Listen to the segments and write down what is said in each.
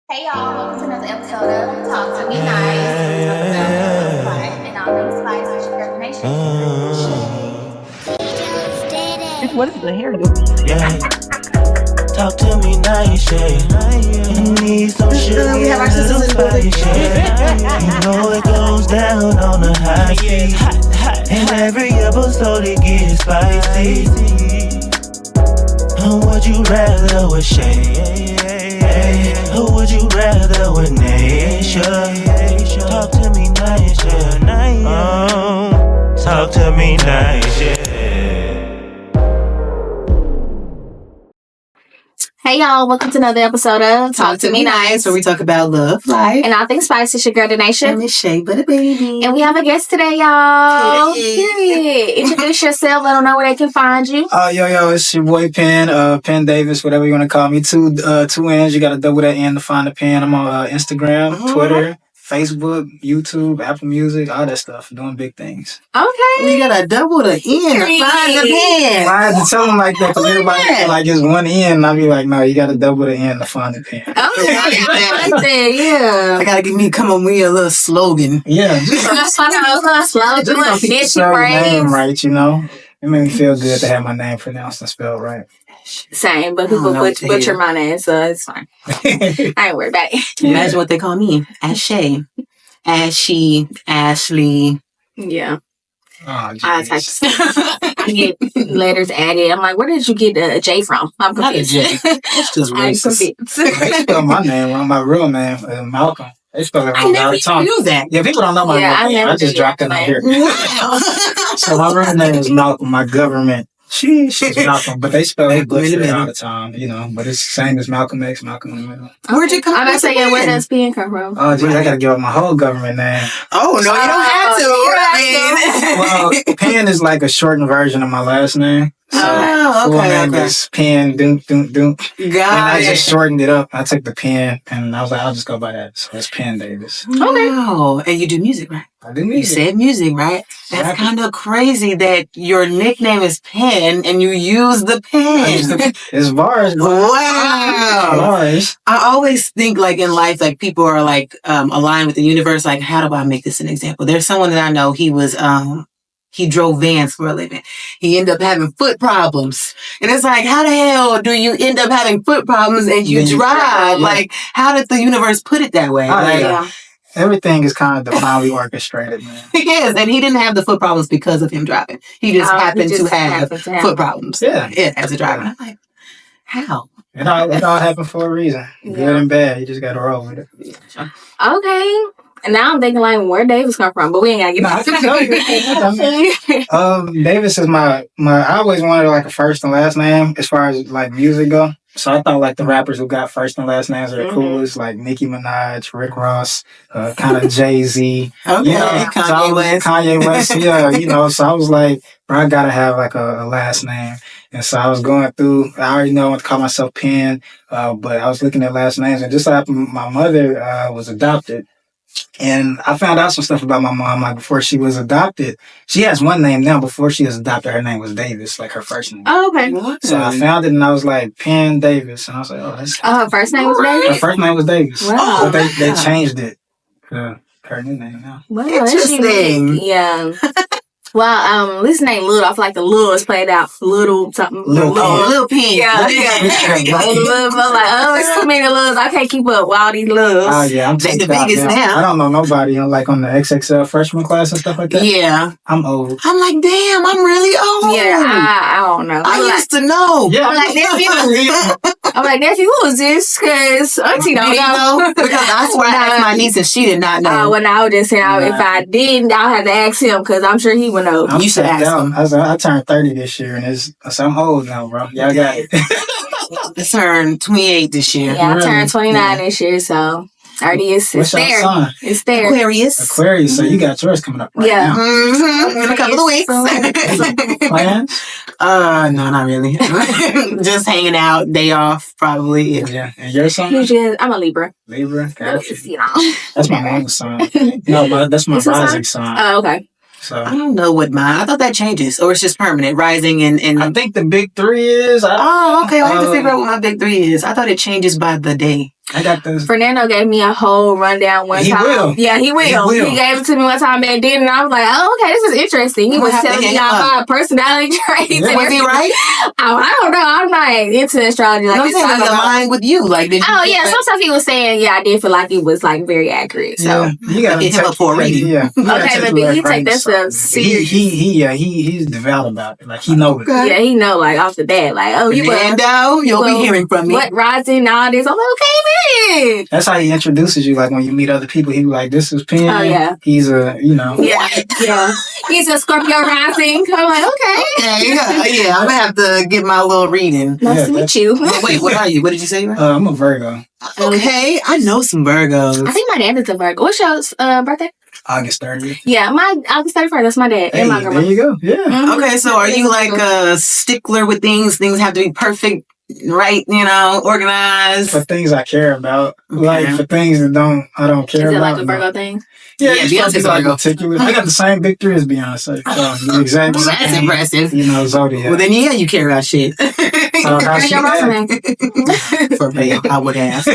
Hey y'all, welcome to another episode of Talk to Me Nice. We talk about life and all things spice and sugar nation. What is the hair doing? Yeah. Talk to me nice, yeah. You need some sugar, We have our sisters in the building. yeah. You know it goes down on the high speed. And every episode it gets spicy. Or would you rather with Shay? Or would you rather with Nature? Talk to me nice, yeah. Talk to me nice, yeah. Hey y'all, welcome to another episode of Talk to Me Nice, where we talk about love, life, and all things spice. It's your girl, the nation. and Miss Shay, but a baby. And we have a guest today, y'all. Hey. Introduce yourself. Let them know where they can find you. Yo, it's your boy Penn Davis, whatever you want to call me. Two N's. You got to double that N to find the Penn. I'm on Instagram, Twitter, Facebook, YouTube, Apple Music, all that stuff. Doing big things. Okay. We gotta double the N to find the pen. I had to tell them like that because everybody feel like it's one N. And I be like, no, you got to double the N to find the Penn. Okay. Right there, yeah. I gotta come up with a little slogan. Yeah, Slow, catchy spell your name phrase. right, you know. It made me feel good to have my name pronounced and spelled right. Same, but I don't people know what to butcher hear. my name, so it's fine. I ain't worried about it. Imagine what they call me. Ashay. Ashy, Ashley. Yeah. Oh, I geez. type stuff. I get letters added. I'm like, where did you get a J from? I'm Not a confused. J. It's just I'm racist. confused. They spell my name wrong, my real name, Malcolm. They spell it I wrong never all the even time. knew that. Yeah, people don't know my Yeah, I real name. never I just knew dropped that it on here. Wow. So my real name is Malcolm. My government, she's Malcolm, but they spell it butcher it all the time, you know. But it's the same as Malcolm X, Malcolm in the middle. Where'd you come I'm up about to with say, yeah, where the does PN come from? Oh, geez, I gotta give up my whole government name. Oh, no, you don't have to. Oh, you Well, Penn is like a shortened version of my last name. So Oh, full okay, name okay. is Penn Doom. And Got I it. just shortened it up. I took the pen and I was like, I'll just go by that. So it's Penn Davis. Wow. And you do music, right? I do You music. said music, right? That's Rapping. kind of crazy that your nickname is Pen and you use the pen. It's bars. Wow. Bars. I always think like in life, like people are like aligned with the universe. Like, how do I make this an example? There's someone that I know, he drove vans for a living. He ended up having foot problems. And it's like, how the hell do you end up having foot problems and you Then you drive? drive, yeah. Like, how did the universe put it that way? Oh, Like, yeah. Everything is kind of divinely orchestrated, man. yes, and he didn't have the foot problems because of him driving. He just happened to have foot problems. Yeah. As a driver. And I'm like, how? It all happened for a reason. Good and bad. You just got to roll with it. Okay. And now I'm thinking like, where Davis come from? But we ain't got to get No, I can tell you. Davis is my. I always wanted like a first and last name as far as like music go. So I thought like the rappers who got first and last names are the coolest, like Nicki Minaj, Rick Ross, kind of Jay-Z. Okay, You know, Kanye West, yeah, you know. So I was like, bro, I gotta have like a last name. And so I was going through. I already know I want to call myself Penn, but I was looking at last names, and just so happened my mother was adopted. And I found out some stuff about my mom, like before she was adopted. She has one name now. Before she was adopted, her name was Davis, like her first name. Oh, okay. So I found it and I was like, Penn Davis. And I was like, oh, that's... Oh, her first name was Her Davis? first name was Davis. Wow. But they changed it to her new name now. Wow, Interesting. that's unique. Yeah. Well, this name Little. I feel like the Little is played out. Little something. Lil' Little Pen. Yeah. Little, I'm like, oh, it's too many Littles. I can't keep up with all these Littles. Oh, yeah. I'm They the tapped out biggest now. I don't know nobody like on the XXL freshman class and stuff like that. Yeah. I'm old. I'm like, damn, I'm really old. Yeah, I don't know. I used to know. Yeah. I'm like, nephew, who is this? Because Auntie don't know. Because I swear I asked my niece and she did not know. Well, I was just saying, if I didn't, I'll have to ask him because I'm sure he would know. You should tapped ask out. him. I turned 30 this year and so I'm old now, bro. Y'all got it. I turned 28 this year. Yeah, I Really? turned 29 this year, so 30 is What's your there. sign? It's there. Aquarius. Aquarius, so you got yours coming up right Yeah. now. Mm-hmm. In a couple of weeks. Plans? No, not really. Just hanging out, day off, probably. Yeah. And your sign? I'm a Libra. Libra? Gotcha. You know. That's my moon sign. No, but that's my What's your rising sign. Oh, okay. So I don't know what mine. I thought that changes, or it's just permanent, rising and. I think the big three is. Oh, okay. I have to figure out what my big three is. I thought it changes by the day. I got this. Fernando gave me a whole rundown one He time. will. Yeah, he will. He will. He gave it to me one time back then, and I was like, oh, okay, this is interesting. He We'll was have to telling me hit him all up. my personality traits. Yeah. and Was he everything. right? Oh, I don't know. I'm not into astrology. Like I'm this. saying I like don't know. aligned with you. Like, did you Oh feel yeah, that? some stuff he was saying. Yeah, I did feel like it was like very accurate. So Yeah, you gotta Hit him take- up for a reading. Yeah. You gotta Okay, take but it with he a grain take of that stuff salt. serious. He's devout about it. Like he knows it. Okay. yeah, he know like off the bat, like oh you will. Fernando, you'll be Well, hearing from me. What rising all this? I'm like okay, man. That's how he introduces you. Like when you meet other people, he be like, "This is Penn. Oh, yeah. He's a Yeah, yeah. He's a Scorpio rising. I'm like okay. Yeah, I'm gonna have to get my little reading. Nice to meet you. Oh, wait, what are you? What did you say? You were? I'm a Virgo. Okay, I know some Virgos. I think my dad is a Virgo. What's your birthday? August 30th. Yeah, my August 31st. That's my dad Hey, and my there grandma. you go. Yeah. Mhm. Okay, so are you like a stickler with things? Things have to be perfect, right? You know, organized. For things I care about, like Okay. for things that I don't care Is it about. like a Virgo thing? Yeah, Yeah, it's supposed to Beyonce's be like Virgo. meticulous. I got the same big three as Beyonce. So the exact Well, that's same, impressive. You know, zodiac. Well, then yeah, you care about shit. So how What's she your birthday act- name? For me, I would ask.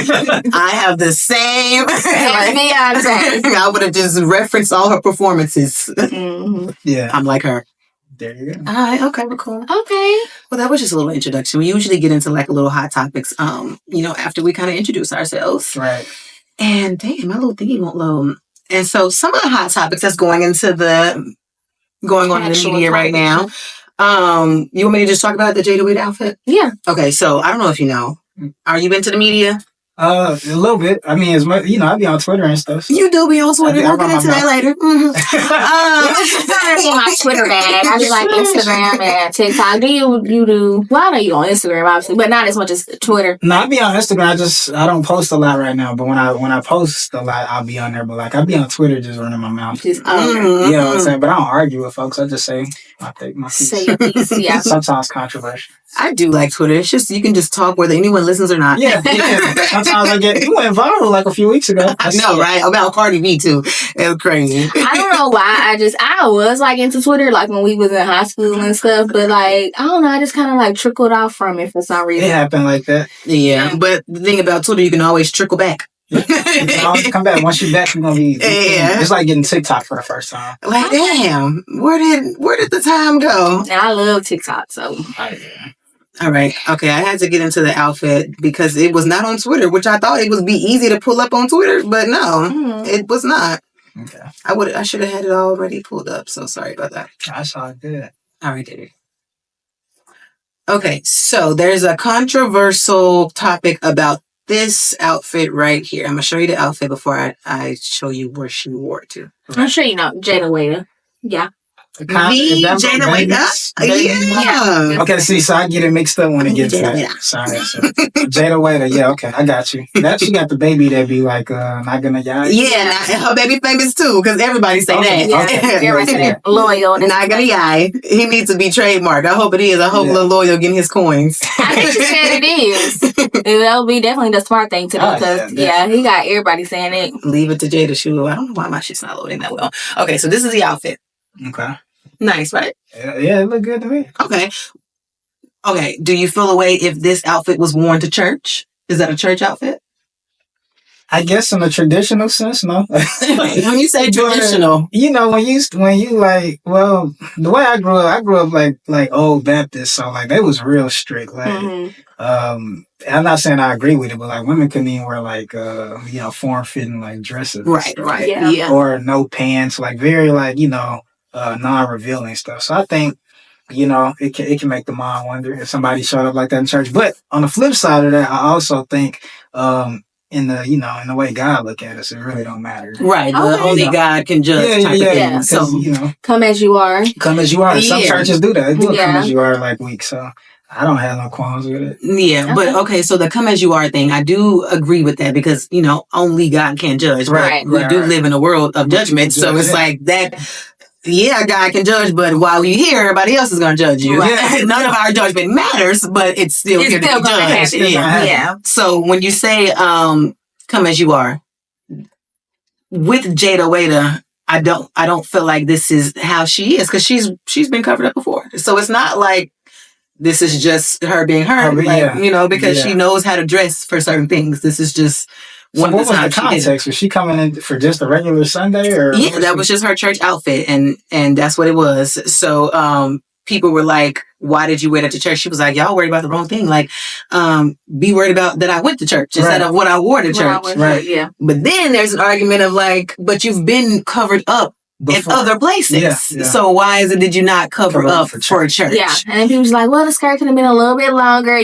I have the same. That's Beyonce. I would have just referenced all her performances. Mhm. Yeah, I'm like her. there you go. All right, okay, we're cool. Okay. Well, that was just a little introduction. We usually get into like a little hot topics, after we kind of introduce ourselves. Right. And damn, my little thingy won't load. And so some of the hot topics that's going on in the Actual media right now. topics. You want me to just talk about the Jada Wade outfit? Yeah. Okay, so I don't know if you know. Are you into the media? A little bit. I mean, as much, I be on Twitter and stuff. So. You do be on Twitter. I We'll run get into my that later. Mhm. I don't my Twitter bag. I be like Instagram and TikTok. Do you do? Well, I know you on Instagram, obviously, but not as much as Twitter. No, I be on Instagram. I don't post a lot right now. But when I post a lot, I'll be on there. But like I be on Twitter, just running my mouth. Just Mhm. You know what I'm saying? But I don't argue with folks. I just say my piece. say your piece. Yeah. Sometimes controversial. I do like Twitter. It's just you can just talk whether anyone listens or not. Yeah. Sometimes you went viral like a few weeks ago. I know, right? About Cardi B too. It was crazy. I don't know why. I was like into Twitter like when we was in high school and stuff, but like I don't know. I just kind of like trickled off from it for some It reason. happened like that. Yeah, but the thing about Twitter, you can always trickle back. You can always come back. Once you're back, you're gonna be. Yeah. It's like getting TikTok for the first time. Like, damn, where did the time go? And I love TikTok, so All right, okay, I had to get into the outfit because it was not on Twitter, which I thought it would be easy to pull up on Twitter, but no, it was not. Okay. I should have had it already pulled up, so sorry about that. I saw it good. All right, David. Okay, so there's a controversial topic about this outfit right here. I'm gonna show you the outfit before I show you where she wore it to. I'm sure you know Jada Waiter. Yeah. Jada Wade. Yeah. Okay, see, so I get it mixed up when it gets to Jada that. Waiter. Sorry. So, Jada Waiter, yeah, okay, I got you. That she got the baby that be like, not gonna die. Yeah, and her baby famous too, because everybody say Okay, that. Yeah. okay. Everybody Yeah. said loyal. and Not gonna lie. He needs to be trademarked. I hope it is. I hope Yeah. Lil Loyal getting his coins. I think she said it is. That would be definitely the smart thing to do Oh, because yeah, he got everybody saying it. Leave it to Jada Shoe. I don't know why my shit's not loading that well. Okay, so this is the outfit. Okay. Nice, right? Yeah, it looked good to me. Okay. Okay. Do you feel a way if this outfit was worn to church? Is that a church outfit? I guess in a traditional sense, no. When you say traditional, You know, when you like, well, the way I grew up like old Baptist, so like they was real strict. Like, Mhm. I'm not saying I agree with it, but like women couldn't even wear like form fitting like dresses, and right, stuff. right, Yeah. yeah. or no pants, like very like non revealing stuff. So I think it can make the mind wonder if somebody showed up like that in church. But on the flip side of that, I also think in the way God look at us, it really don't matter. Right, Okay. only God can judge type of thing. Yeah. So, Because, Come as you are. come as you are. Some Yeah. churches do that. They do come Yeah. as you are like weak. So I don't have no qualms with it. yeah, but okay, so the come as you are thing, I do agree with that because, only God can judge. But Right. we do live in a world of judgment. So it's like that. Yeah, God can judge, but while you're here, everybody else is going to judge you. Right. None of our judgment matters, but it's still It's here still to be gonna judged. happen. Yeah. Yeah. So when you say come as you are, with Jada Waiter, I don't feel like this is how she is because she's been covered up before. So it's not like this is just her being her, because she knows how to dress for certain things. This is just So one what of the was the times she did. context? Was she coming in for just a regular Sunday, or Yeah, that was just her church outfit, and that's what it was. So people were like, "Why did you wear that to church?" She was like, "Y'all worried about the wrong thing. Like, be worried about that I went to church instead of what I wore to church." Right. Yeah. But then there's an argument of like, "But you've been covered up Before. in other places. Yeah. So why did you not cover up for church?" Yeah. And then people was like, well, the skirt could have been a little bit longer,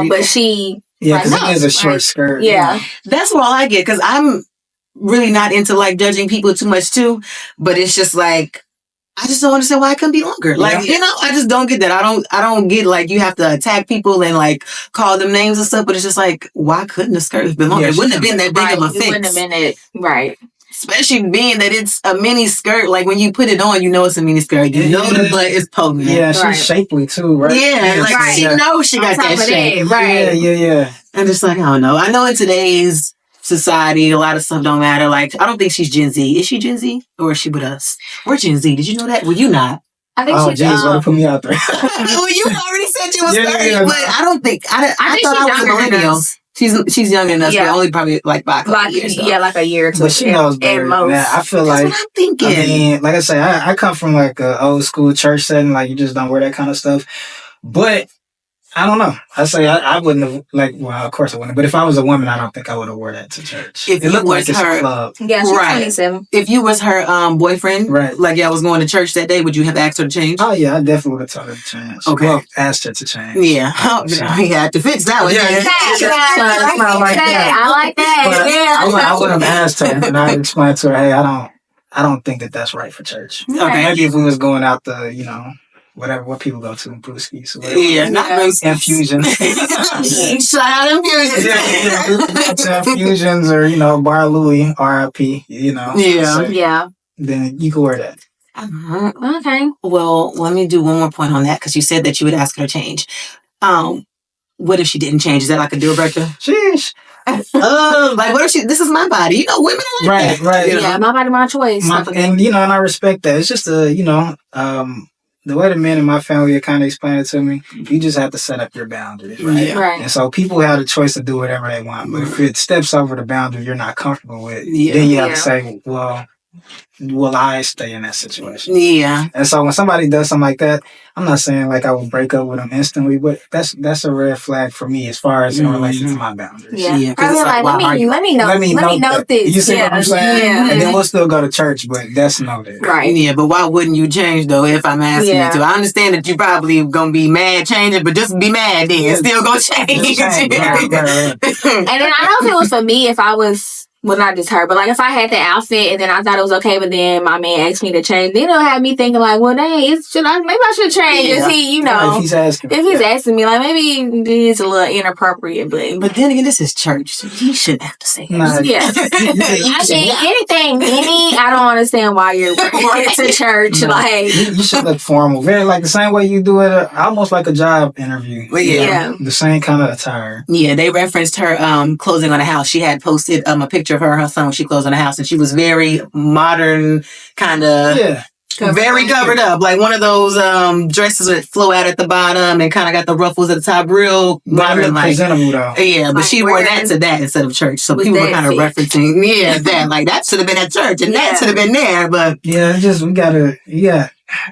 but she... Yeah, because like, it is a short skirt. Yeah. That's all I get, because I'm really not into like judging people too much too, but it's just like, I just don't understand why it couldn't be longer. Like, I just don't get that. I don't get like you have to attack people and like call them names and stuff, but it's just like, why couldn't the skirt have been longer? It wouldn't have been that big of a fix. It wouldn't have been it. Right. Especially being that it's a mini skirt. Like when you put it on, you know it's a mini skirt. You know the butt is poking. Yeah, she's shapely too, right? Yeah, like she knows she got that shape. Right. Yeah. I'm just like, I don't know. I know in today's society, a lot of stuff don't matter. Like, I don't think she's Gen Z. Is she Gen Z? Or is she with us? We're Gen Z. Did you know that? Well, you not. I think she's... Oh, jeez, want to put me out there. Well, you already said you was 30, Yeah. but I don't think... I think thought she's I was a younger than millennial. us. She's younger than us, but only probably like by a couple years. Yeah, like a year or two. But she knows better than that. I feel That's like... what I'm thinking. I mean, like I say, I come from like an old school church setting. Like, you just don't wear that kind of stuff. But... I don't know. I say I wouldn't have, like, well, of course I wouldn't. But if I was a woman, I don't think I would have wore that to church. If it looked like it's her, a club. Yeah, she's 27. If you was her boyfriend, right? Like, I was going to church that day, would you have asked her to change? Oh, yeah, I definitely would have told her to change. Okay. Well, asked her to change. Yeah. You had to fix that one. I like that. I would have asked her, and I explained to her, hey, I don't think that's right for church. Okay. Maybe if we was going out the, what people go to in Brewskis. Yeah, not Brewskis. Infusion. Shout out Infusions. Yeah. Infusions or, Bar Louie, RIP, Yeah. Then you can wear that. Okay. Well, let me do one more point on that, because you said that you would ask her to change. What if she didn't change? Is that like a deal breaker? Sheesh. Like, what if this is my body? Women are like that. Right. Yeah, my body, my choice. And I respect that. It's just the way the men in my family have kind of explained it to me, you just have to set up your boundaries, right? Yeah. Right. And so people have the choice to do whatever they want. But if it steps over the boundary you're not comfortable with, then you have to say, well, will I stay in that situation? Yeah. And so when somebody does something like that, I'm not saying like I would break up with them instantly, but that's a red flag for me as far as in relation to my boundaries. Yeah. Probably like, let me note this. You see what I'm saying? Yeah. And then we'll still go to church, but that's noted. Right. Yeah, but why wouldn't you change though if I'm asking you to? I understand that you probably gonna be mad changing, but just be mad then. Still gonna change. And then I know if it was for me, if I was... Well, not just her, but like if I had the outfit and then I thought it was okay, but then my man asked me to change, then it'll have me thinking like, well, dang, maybe I should change. Is he, if he's asking. If he's asking me, like maybe it's a little inappropriate, but then again, this is church, so he shouldn't have to say that. Yeah. I don't understand why you're going to church. No. Like you should look formal, very like the same way you do it, almost like a job interview. Yeah. The same kind of attire. Yeah, they referenced her closing on a house. She had posted a picture of her and her son when she closed on a house, and she was very modern, kind of very covered up, like one of those dresses that flow out at the bottom and kind of got the ruffles at the top, real modern, like presentable though. Yeah, but she wore that to that instead of church, so people were kind of referencing that, like that should have been at church and that should have been there, but we gotta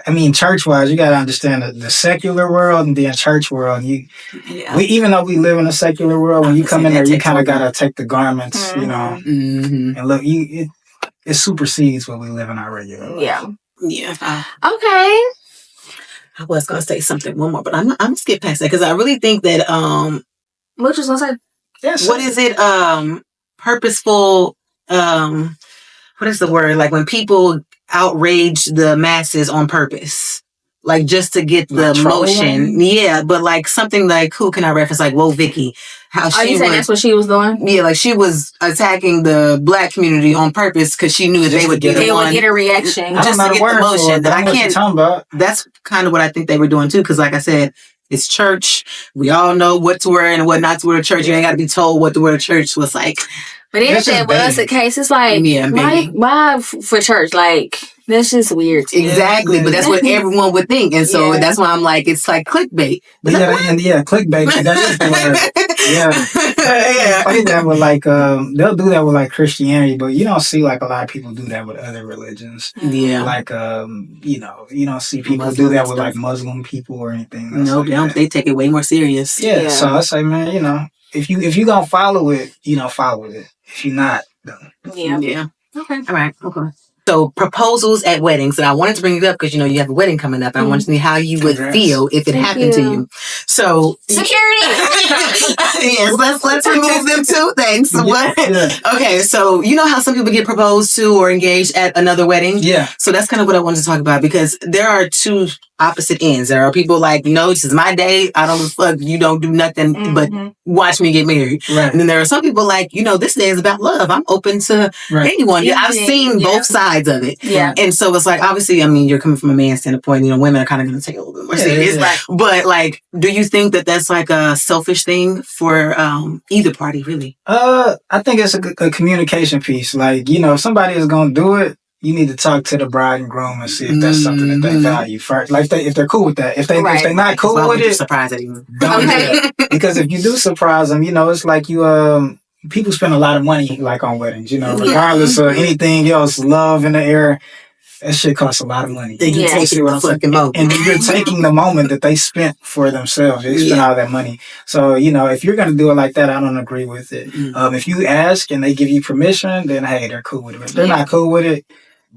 I mean, church-wise, you got to understand the secular world and the church world. We, even though we live in a secular world, when you come in there, you kind of got to take the garments, and look, it supersedes what we live in our regular life. Yeah. Okay. I was going to say one more, but I'm going to skip past that because I really think that, what you going to say? Yes. What is it? Purposeful, what is the word? Like when people outrage the masses on purpose, like just to get the motion. Yeah, but like something like, who can I reference? Like, whoa, Vicky. How she you saying that's what she was doing? Yeah, like she was attacking the black community on purpose because she knew that they would get a reaction. Just to get the motion. That I can't. Talking about. That's kind of what I think they were doing too. Because like I said, it's church. We all know what to wear and what not to wear to church. You ain't got to be told what to wear to church. So it's like. But if that was the case, it's like, why for church? Like, That's just weird. To me. Exactly, but that's what everyone would think, and so that's why I'm like, it's like clickbait. But clickbait. That is the word. Yeah. Play that with like they'll do that with like Christianity, but you don't see like a lot of people do that with other religions. Yeah, like you don't see people do that with like Muslim people or anything. No, like they don't. They take it way more serious. Yeah, so I say, man, if you gonna follow it, follow it. If you're not, don't. Yeah. Okay. All right. Okay. So proposals at weddings, and I wanted to bring it up because you have a wedding coming up. And I wanted to know how you would feel if it happened to you. So security. Yes, let's remove them too. Thanks. Okay, so you know how some people get proposed to or engaged at another wedding? Yeah. So that's kind of what I wanted to talk about because there are two opposite ends. There are people like, no, this is my day. I don't fuck. You don't do nothing but watch me get married. Right. And then there are some people like, this day is about love. I'm open to anyone. Yeah, I've seen both sides of it. Yeah. And so it's like, obviously, you're coming from a man's standpoint. Women are kind of going to take it a little bit more serious. Yeah. But like, do you think that that's like a selfish thing for either party, really? I think it's a communication piece. Like, if somebody is going to do it, you need to talk to the bride and groom and see if that's something that they value first. Like, if they're cool with that. If they're not cool with it, surprise at you. Don't do that. Because if you do surprise them, it's like you people spend a lot of money like on weddings. Regardless of anything else, love in the air. That shit costs a lot of money. Taking the fucking moment. And you're taking the moment that they spent for themselves. They spent all that money. So, if you're going to do it like that, I don't agree with it. If you ask and they give you permission, then hey, they're cool with it. If they're not cool with it,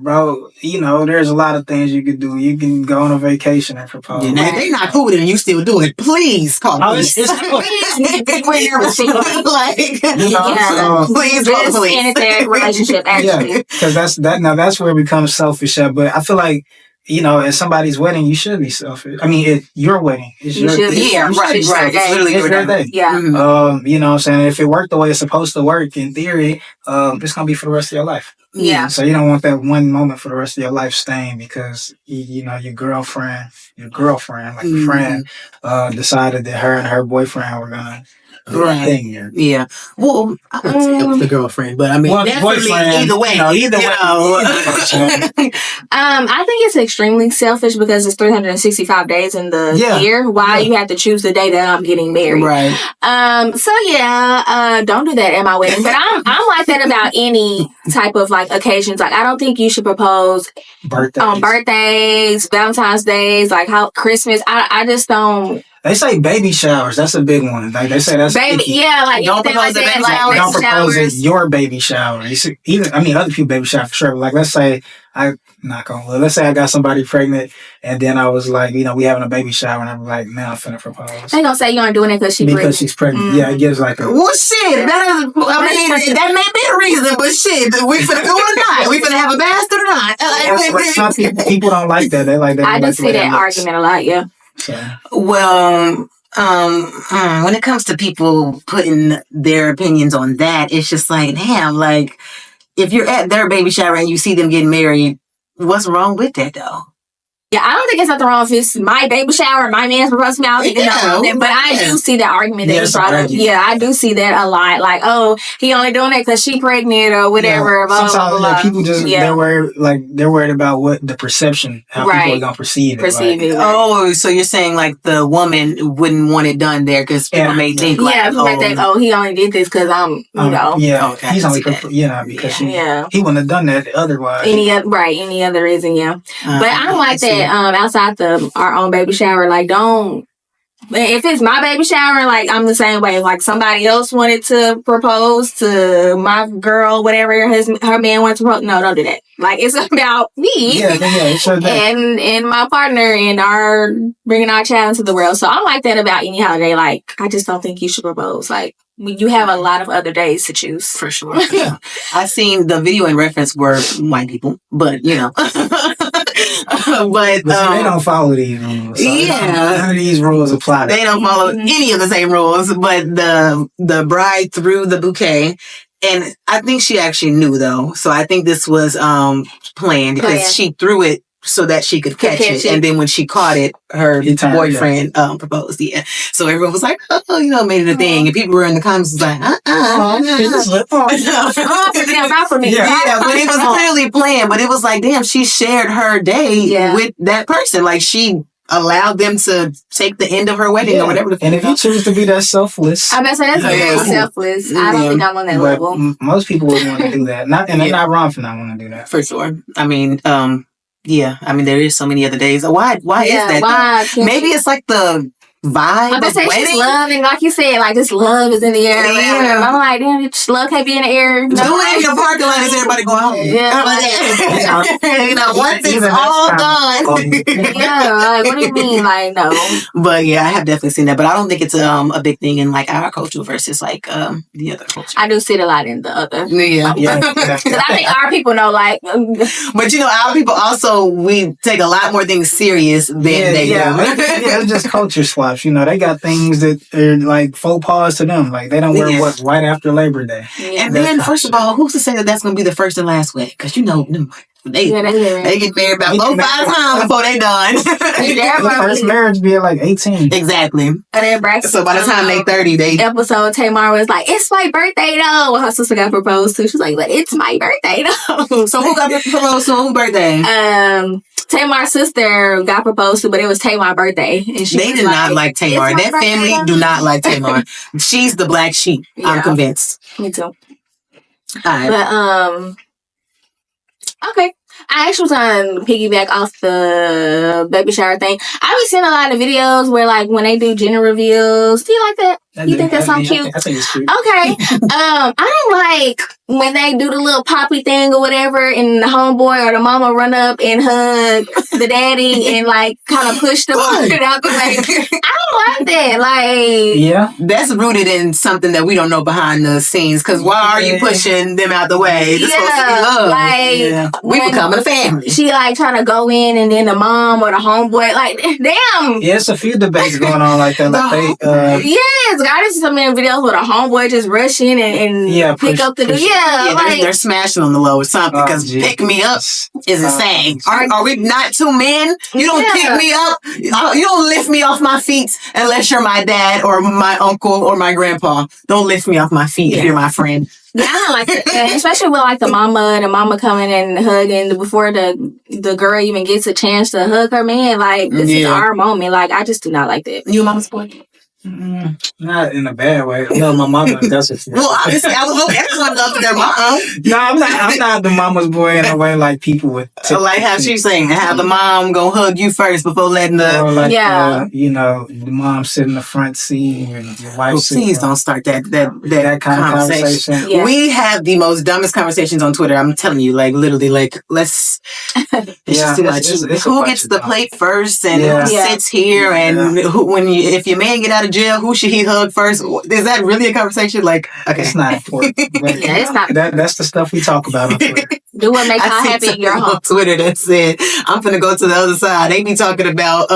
bro, there's a lot of things you could do. You can go on a vacation and propose. Yeah, now, if they're not cool with it and you still do it, please call the police. It's cool. Please call the police. In their relationship, actually. Yeah, because that's where it becomes selfish. But I feel like, at somebody's wedding, you should be selfish. It's your wedding. It's your right. It's literally your day. Yeah. You know what I'm saying? If it worked the way it's supposed to work, in theory, it's going to be for the rest of your life. Yeah. So you don't want that one moment for the rest of your life staying because, your girlfriend, like your friend, decided that her and her boyfriend were going to do a thing here. Yeah. Well, I would say it was the girlfriend, but definitely either way. I think it's extremely selfish because it's 365 days in the year. Why you have to choose the day that I'm getting married? Right. Don't do that at my wedding. But I'm like that about any type of like occasions. Like I don't think you should propose on birthdays, Valentine's days, like Christmas. I just don't. They say baby showers. That's a big one. Like they say that's baby. icky. Yeah, like don't propose at baby showers. Don't propose at your baby shower. You see, other people baby shower for sure. But like let's say let's say I got somebody pregnant and then I was like, we having a baby shower and I'm like, now I'm finna propose. They gonna say you aren't doing it because she's pregnant. Yeah, it gives like a shit. That may be the reason, but shit, we finna do it or not. We finna have a bastard or not. Some people don't like that. They like that. I just see that argument a lot. Yeah. So. Well, when it comes to people putting their opinions on that, it's just like, damn, like if you're at their baby shower and you see them getting married, what's wrong with that though? Yeah, I don't think it's nothing wrong if it's my baby shower, my man's proposing. I don't think it's nothing wrong with that. But I do see that argument that you brought up. Yeah, I do see that a lot. Like, oh, he only doing that because she pregnant or whatever. Blah, sometimes blah, blah. People just they're worried about what the perception, how people are gonna perceive it. Oh, so you're saying like the woman wouldn't want it done there because people may think like, people may think, oh, he only did this because I'm, okay, he's only because he wouldn't have done that otherwise. Any other reason, but I don't like that. Outside our own baby shower, like if it's my baby shower, like I'm the same way. Like somebody else wanted to propose to my girl, whatever her man wanted to propose. No, don't do that. Like it's about me and my partner and our bringing our child into the world. So I'm like that about any holiday. Like I just don't think you should propose. Like you have a lot of other days to choose. For sure. I seen the video in reference were white people, but but they don't follow these rules. So none of these rules apply. They don't follow any of the same rules. But the bride threw the bouquet, and I think she actually knew though. So I think this was planned because she threw it so that she could catch catch it. it. And then when she caught it, her He turned, boyfriend proposed. Yeah. So everyone was like, oh, made it a thing. And people were in the comments was like, Not for me. Yeah, but it was clearly planned. But it was like, damn, she shared her day with that person. Like she allowed them to take the end of her wedding or whatever. And if you choose to be that selfless, I bet that's very selfless. I don't think I'm on that but level. most people would want to do that. And they're not wrong for not wanting to do that. For sure. I mean, there is so many other days. Why is that? Why? Maybe it's like the vibe. I'm say she's love, and like you said, like this love is in the air. Yeah. I'm like, damn, love can't be in the air. Do it in the parking lot as everybody go home. Once it's all done. Like, what do you mean? Like, no. But yeah, I have definitely seen that. But I don't think it's a big thing in like our culture versus like the other culture. I do see it a lot in the other. Yeah. Because I think our people know, like. But our people also, we take a lot more things serious than they do. It's just culture swaps. They got things that are like faux pas to them. Like they don't wear what's right after Labor Day. Yeah. And then, first of all, who's to say that that's going to be the first and last wedding? Because they get married about 4 or 5 times before they done. The first marriage be at like 18. Exactly. And then Braxton, so by the time they 30, they episode Tamar was like, "It's my birthday though." Her sister got proposed to. She's like, "But it's my birthday though." So who got proposed to? Whose birthday? Tamar's sister got proposed to, but it was Tamar's birthday, and they did not like Tamar. That family do not like Tamar. She's the black sheep. Yeah. I'm convinced. Me too. All right. But okay. I actually was trying to piggyback off the baby shower thing. I be seeing a lot of videos where, like, when they do gender reveals, do you like that? You think that's so cute? I think it's cute. Okay. I don't like when they do the little poppy thing or whatever, and the homeboy or the mama run up and hug the daddy and like kind of push the bucket out the way. I don't like that. Like, yeah, that's rooted in something that we don't know behind the scenes. Because why are you pushing them out the way? It's supposed to be love. Like, we becoming a family. She like trying to go in, and then the mom or the homeboy, like, damn. Yeah, it's a few debates going on like that. Like yes. I just see so many videos where a homeboy just rush in and pick up the they're smashing on the low or something because pick me up is insane. Are we not 2 men? You don't pick me up. You don't lift me off my feet unless you're my dad or my uncle or my grandpa. Don't lift me off my feet if you're my friend. Yeah, I don't like that. Especially with like the mama coming and hugging before the girl even gets a chance to hug her man. Like, this is our moment. Like, I just do not like that. You a mama's boy? Not in a bad way. No, my mama does it. Well, obviously, I would hope everyone loves their mom. No, I'm not the mama's boy in a way like people would. Like how she's saying, have the mom go hug you first before letting the the mom sit in the front seat and your wife. Please don't start that kind of conversation. Yeah. We have the most dumbest conversations on Twitter. I'm telling you, like literally, like let's. It's just too much. Who gets the plate first, and who sits here, and who if your man get out of jail, who should he hug first? Is that really a conversation? Like, okay, it's not important. It's not. That's the stuff we talk about on Twitter. Do what makes y'all happy in your home. On Twitter that said, "I'm finna go to the other side." They be talking about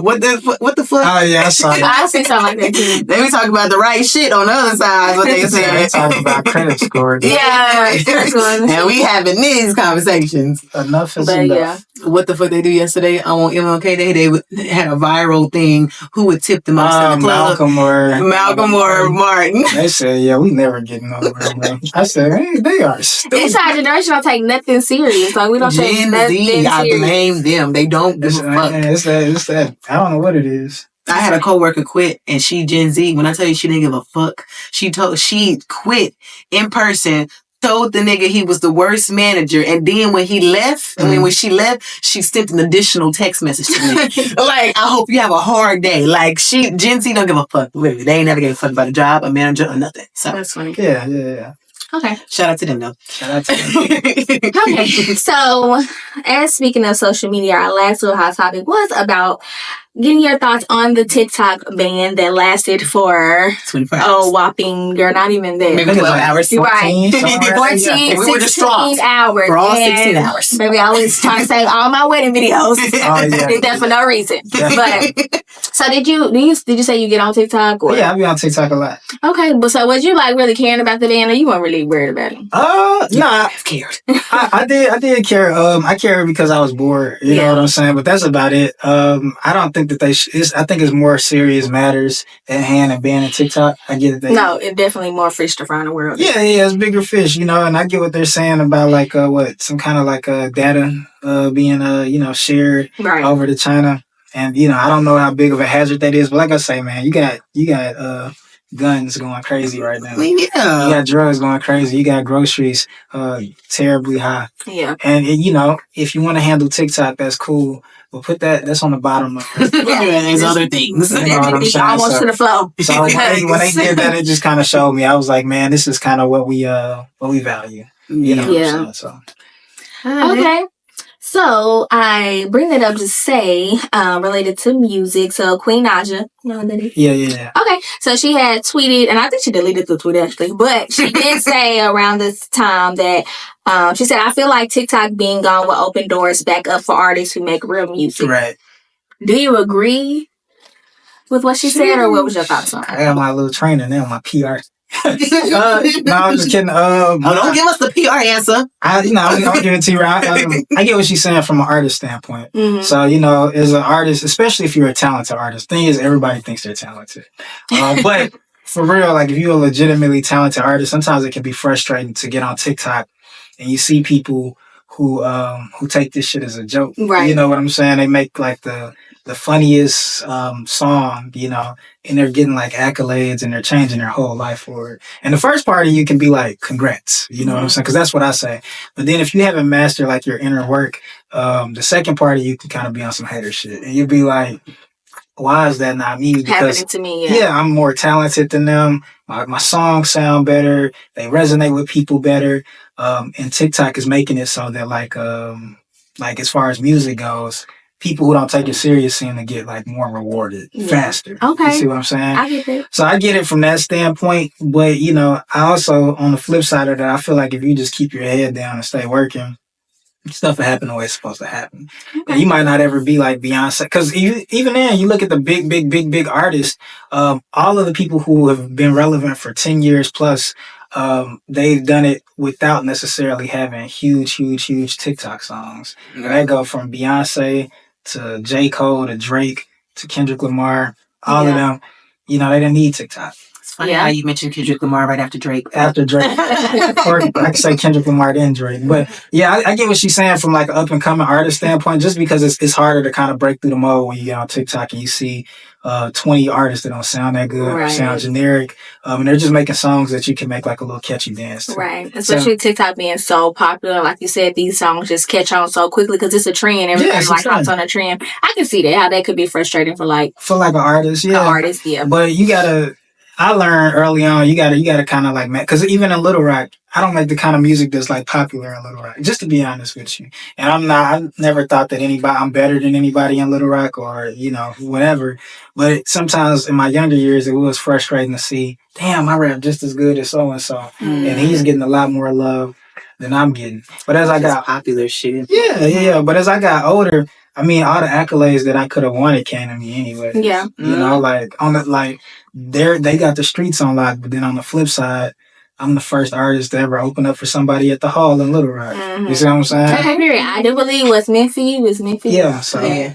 what the fuck? Oh yeah, I saw that. I see something like that too. They be talking about the right shit on the other side. What they said. They talking about credit score. Yeah, and we having these conversations. Enough is enough. Yeah. What the fuck they do yesterday on MLK Day? They had a viral thing. Who would tip the most in the club? Malcolm or Martin. They said, "Yeah, we never getting over them." I said, "Hey, they are stupid." This our generation don't take nothing serious. Like, we don't take nothing serious. I blame them. They don't give a fuck. It's that. I don't know what it is. I had a coworker quit, and she Gen Z. When I tell you she didn't give a fuck, she quit in person. Told the nigga he was the worst manager, and then when he left, when she left, she sent an additional text message to me. Like, I hope you have a hard day. Like, Gen Z don't give a fuck. Literally, they ain't never gave a fuck about a job, a manager, or nothing. So that's funny. Yeah. Okay. Shout out to them though. Okay. So, as speaking of social media, our last little hot topic was about getting your thoughts on the TikTok ban that lasted for 24 hours. whopping, girl, not even that. Maybe 12 hours. Right. 14, 16 hours. For all And 16 hours. Baby, I was trying to say all my wedding videos. Oh, yeah. Did that for no reason. But so did you say you get on TikTok? Or? Yeah, I be on TikTok a lot. Okay, but so was you like really caring about the ban, or you weren't really worried about it? Nah, I've cared. I did care. I cared because I was bored. You know what I'm saying? But that's about it. I don't think that I think it's more serious matters at hand than banning TikTok. I get it. No, it's definitely more fish to fry in the world. Yeah, it's bigger fish, and I get what they're saying about like some kind of like data being shared over to China, and I don't know how big of a hazard that is, but like I say, man, you got guns going crazy right now. Yeah. You got drugs going crazy. You got groceries terribly high. Yeah. And if you want to handle TikTok, that's cool. But put that's on the bottom of it. There's other things. You know what I'm saying? Almost to the flow. So when they did that, it just kind of showed me. I was like, man, this is kind of what we value. You know what I'm saying? So. Okay. So I bring it up to say, related to music. So Queen Naja, you know what that is? Yeah. Okay. So she had tweeted, and I think she deleted the tweet actually, but she did say around this time that she said, I feel like TikTok being gone will open doors back up for artists who make real music. Right. Do you agree with what she said, or what was your thoughts on it? I got my little trainer now, my PR. No, I'm just kidding. Don't give us the PR answer. I'll give it to you. I get what she's saying from an artist standpoint. Mm-hmm. So, as an artist, especially if you're a talented artist, thing is everybody thinks they're talented. But for real, like if you're a legitimately talented artist, sometimes it can be frustrating to get on TikTok and you see people who take this shit as a joke. Right. You know what I'm saying? They make like the funniest song, and they're getting like accolades and they're changing their whole life for it. And the first part of you can be like, congrats, you know what I'm saying? Because that's what I say. But then if you haven't mastered like your inner work, the second part of you can kind of be on some hater shit. And you'd be like, why is that not me? Because happening to me, yeah, I'm more talented than them. My songs sound better. They resonate with people better. And TikTok is making it so that like as far as music goes, people who don't take it serious seem to get like more rewarded faster. Okay. You see what I'm saying? I get it. So I get it from that standpoint. But, I also, on the flip side of that, I feel like if you just keep your head down and stay working, stuff will happen the way it's supposed to happen. Okay. And you might not ever be like Beyonce. Because even then, you look at the big artists, all of the people who have been relevant for 10 years plus, they've done it without necessarily having huge TikTok songs. And that go from Beyonce to J. Cole to Drake to Kendrick Lamar, all of them, they didn't need TikTok. It's funny how you mentioned Kendrick Lamar right after Drake. After Drake. Or I could say Kendrick Lamar then Drake. But yeah, I get what she's saying from like an up and coming artist standpoint, just because it's harder to kind of break through the mold when you get on TikTok and you see 20 artists that don't sound that good or sound generic. And they're just making songs that you can make like a little catchy dance to. Right. Especially TikTok being so popular. Like you said, these songs just catch on so quickly because it's a trend. Everybody hops on a trend. I can see that, how that could be frustrating for like an artist, yeah. But I learned early on, you gotta kind of like, because even in Little Rock, I don't make the kind of music that's like popular in Little Rock, just to be honest with you. And I never thought that I'm better than anybody in Little Rock or, whatever. But sometimes in my younger years, it was frustrating to see, damn, I rap just as good as so-and-so. And he's getting a lot more love than I'm getting. But as I got popular shit. Yeah. But as I got older, I mean, all the accolades that I could have wanted came to me anyway. Yeah. They got the streets on lock, but then on the flip side, I'm the first artist to ever open up for somebody at the hall in Little Rock. You see what I'm saying? Okay, I do believe what's meant for you is meant for you. Yeah, so. Yeah.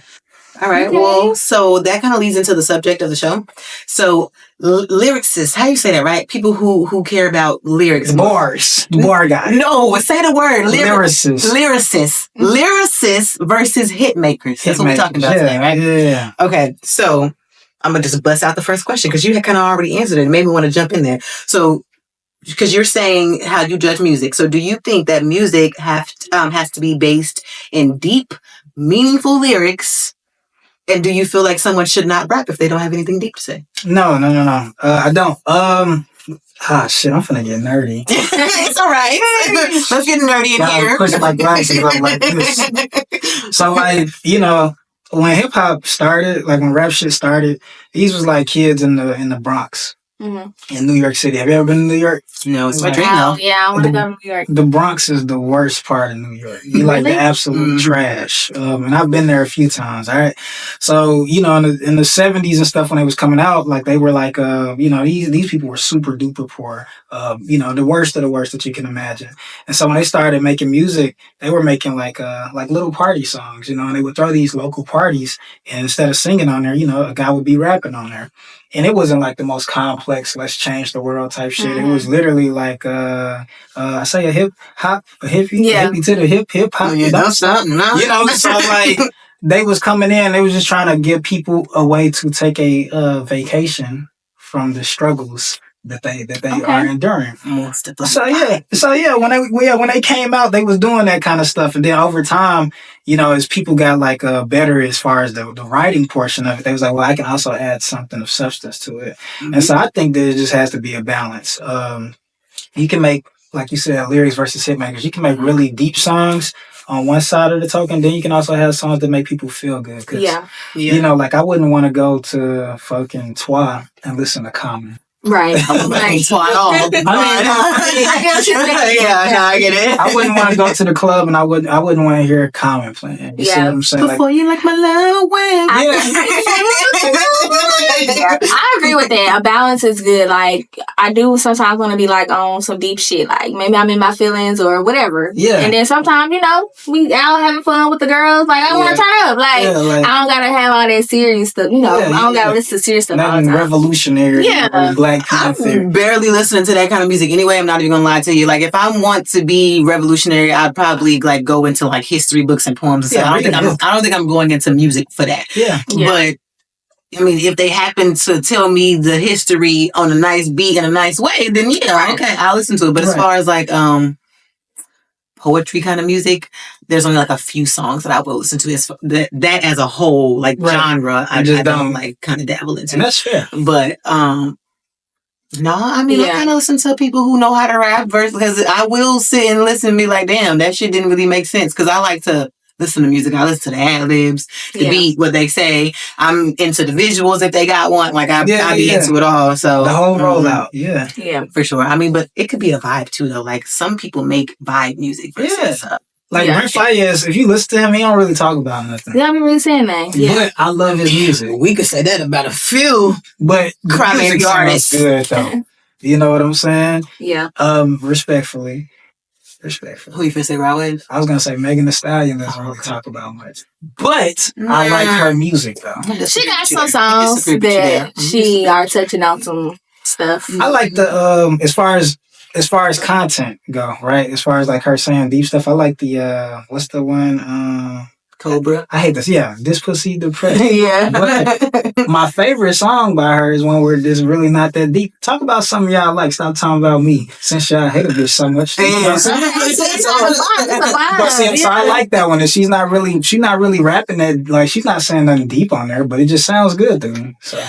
All right. Okay. Well, so that kind of leads into the subject of the show. So, lyricists, how you say that, right? People who care about lyrics. Bars. The bar guy. No, say the word. Lyricists. Lyricists versus hitmakers. That's what we're talking about today, right? Yeah. Okay, so I'm going to just bust out the first question because you had kind of already answered it and made me want to jump in there. So, because you're saying how you judge music. So do you think that music has to be based in deep, meaningful lyrics? And do you feel like someone should not rap if they don't have anything deep to say? No. I don't. Shit, I'm finna get nerdy. It's all right. Let's get nerdy in here. Push my glasses up like this. So, like, when hip hop started, like when rap shit started, these was like kids in the Bronx. In New York City. Have you ever been to New York? No, it's my Like, dream though. Yeah, I want to go to New York. The Bronx is the worst part of New York. You like the absolute trash. And I've been there a few times. All right. So, you know, in the 70s and stuff when they was coming out, like they were like, you know, these people were super duper poor. You know, the worst of the worst that you can imagine. And so when they started making music, they were making like little party songs, you know, and they would throw these local parties, and instead of singing on there, you know, a guy would be rapping on there. And it wasn't like the most complex, let's change the world type shit. It was literally like, I say a hip hop, a hippie to the hip hop. Yeah, don't stop. No. You know, so like they was coming in, they was just trying to give people a way to take a vacation from the struggles that they are enduring. So when they came out, they was doing that kind of stuff, and then over time, you know, as people got like better as far as the writing portion of it, they was like, well, I can also add something of substance to it. And so I think that it just has to be a balance. You can make, like you said, lyrics versus hitmakers. You can make really deep songs on one side of the token, then you can also have songs that make people feel good. You know, like I wouldn't want to go to fucking Twa and listen to Common. Right. I wouldn't I get it. I wouldn't want to go to the club, and I wouldn't want to hear Common playing. You see what I'm saying? Before you like my love went. I agree with that. A balance is good. Like I do sometimes want to be like on some deep shit. Like maybe I'm in my feelings or whatever. Yeah. And then sometimes, you know, we out having fun with the girls. Like I want to turn up. Like I don't gotta have all that serious stuff. You know, I don't gotta listen to serious stuff all the time. Revolutionary. Yeah. Black I'm barely listening to that kind of music anyway. I'm not even gonna lie to you. Like if I want to be revolutionary, I'd probably like go into like history books and poems and stuff. I don't think I'm going into music for that. But I mean, if they happen to tell me the history on a nice beat in a nice way, then okay, I'll listen to it. But as far as like poetry kind of music, there's only like a few songs that I will listen to. That as a whole, like genre, I don't like kind of dabble into. And that's fair. But no, I mean, I kind of listen to people who know how to rap because I will sit and listen and be like, damn, that shit didn't really make sense. Because I like to listen to music. I listen to the ad-libs, the beat, what they say. I'm into the visuals if they got one. Like, I be into it all. So the whole rollout. Yeah, for sure. I mean, but it could be a vibe too, though. Like, some people make vibe music versus like Brent Fayez, if you listen to him, he don't really talk about nothing. Yeah, I'm really saying that. Yeah. But I love his music. We could say that about a few crybaby artists. Good though. You know what I'm saying? Yeah. Respectfully. Who you finna say right with? I was gonna say Megan Thee Stallion doesn't really talk about much. But I like her music though. She got some songs that she are touching on some stuff. I like the as far as content go, right? As far as like her saying deep stuff, I like the what's the one? Cobra. I hate this. Yeah, This Pussy Depressed. But my favorite song by her is one where it's really not that deep. Talk about something y'all like. Stop talking about me. Since y'all hate a bitch so much. But see, so I like that one. And she's not really rapping that. Like she's not saying nothing deep on there, but it just sounds good to me. So.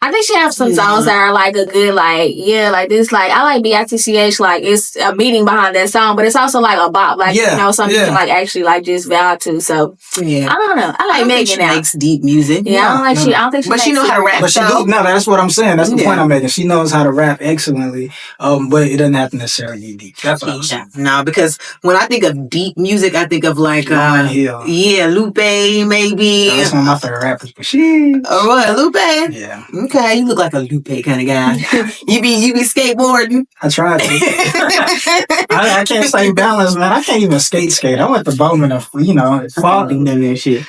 I think she has some songs that are like a good, like, like this, like, I like BITCH, like, it's a meaning behind that song, but it's also like a bop, like, you know, something you can like actually like just vibe to. So, I don't know. I like Megan now. She makes deep music. Yeah, I don't think she but she knows how to rap. But no, that's what I'm saying. That's the point I'm making. She knows how to rap excellently, but it doesn't have to necessarily be deep. That's what I'm saying. No, because when I think of deep music, I think of like Hill. Yeah, Lupe, maybe. That's one of my favorite rappers. But she. Oh, what, Lupe? Yeah. Okay, you look like a Lupe kind of guy. you be skateboarding. I tried to. I can't say balance, man. I can't even skate. I went to Bowman and falling none of that shit.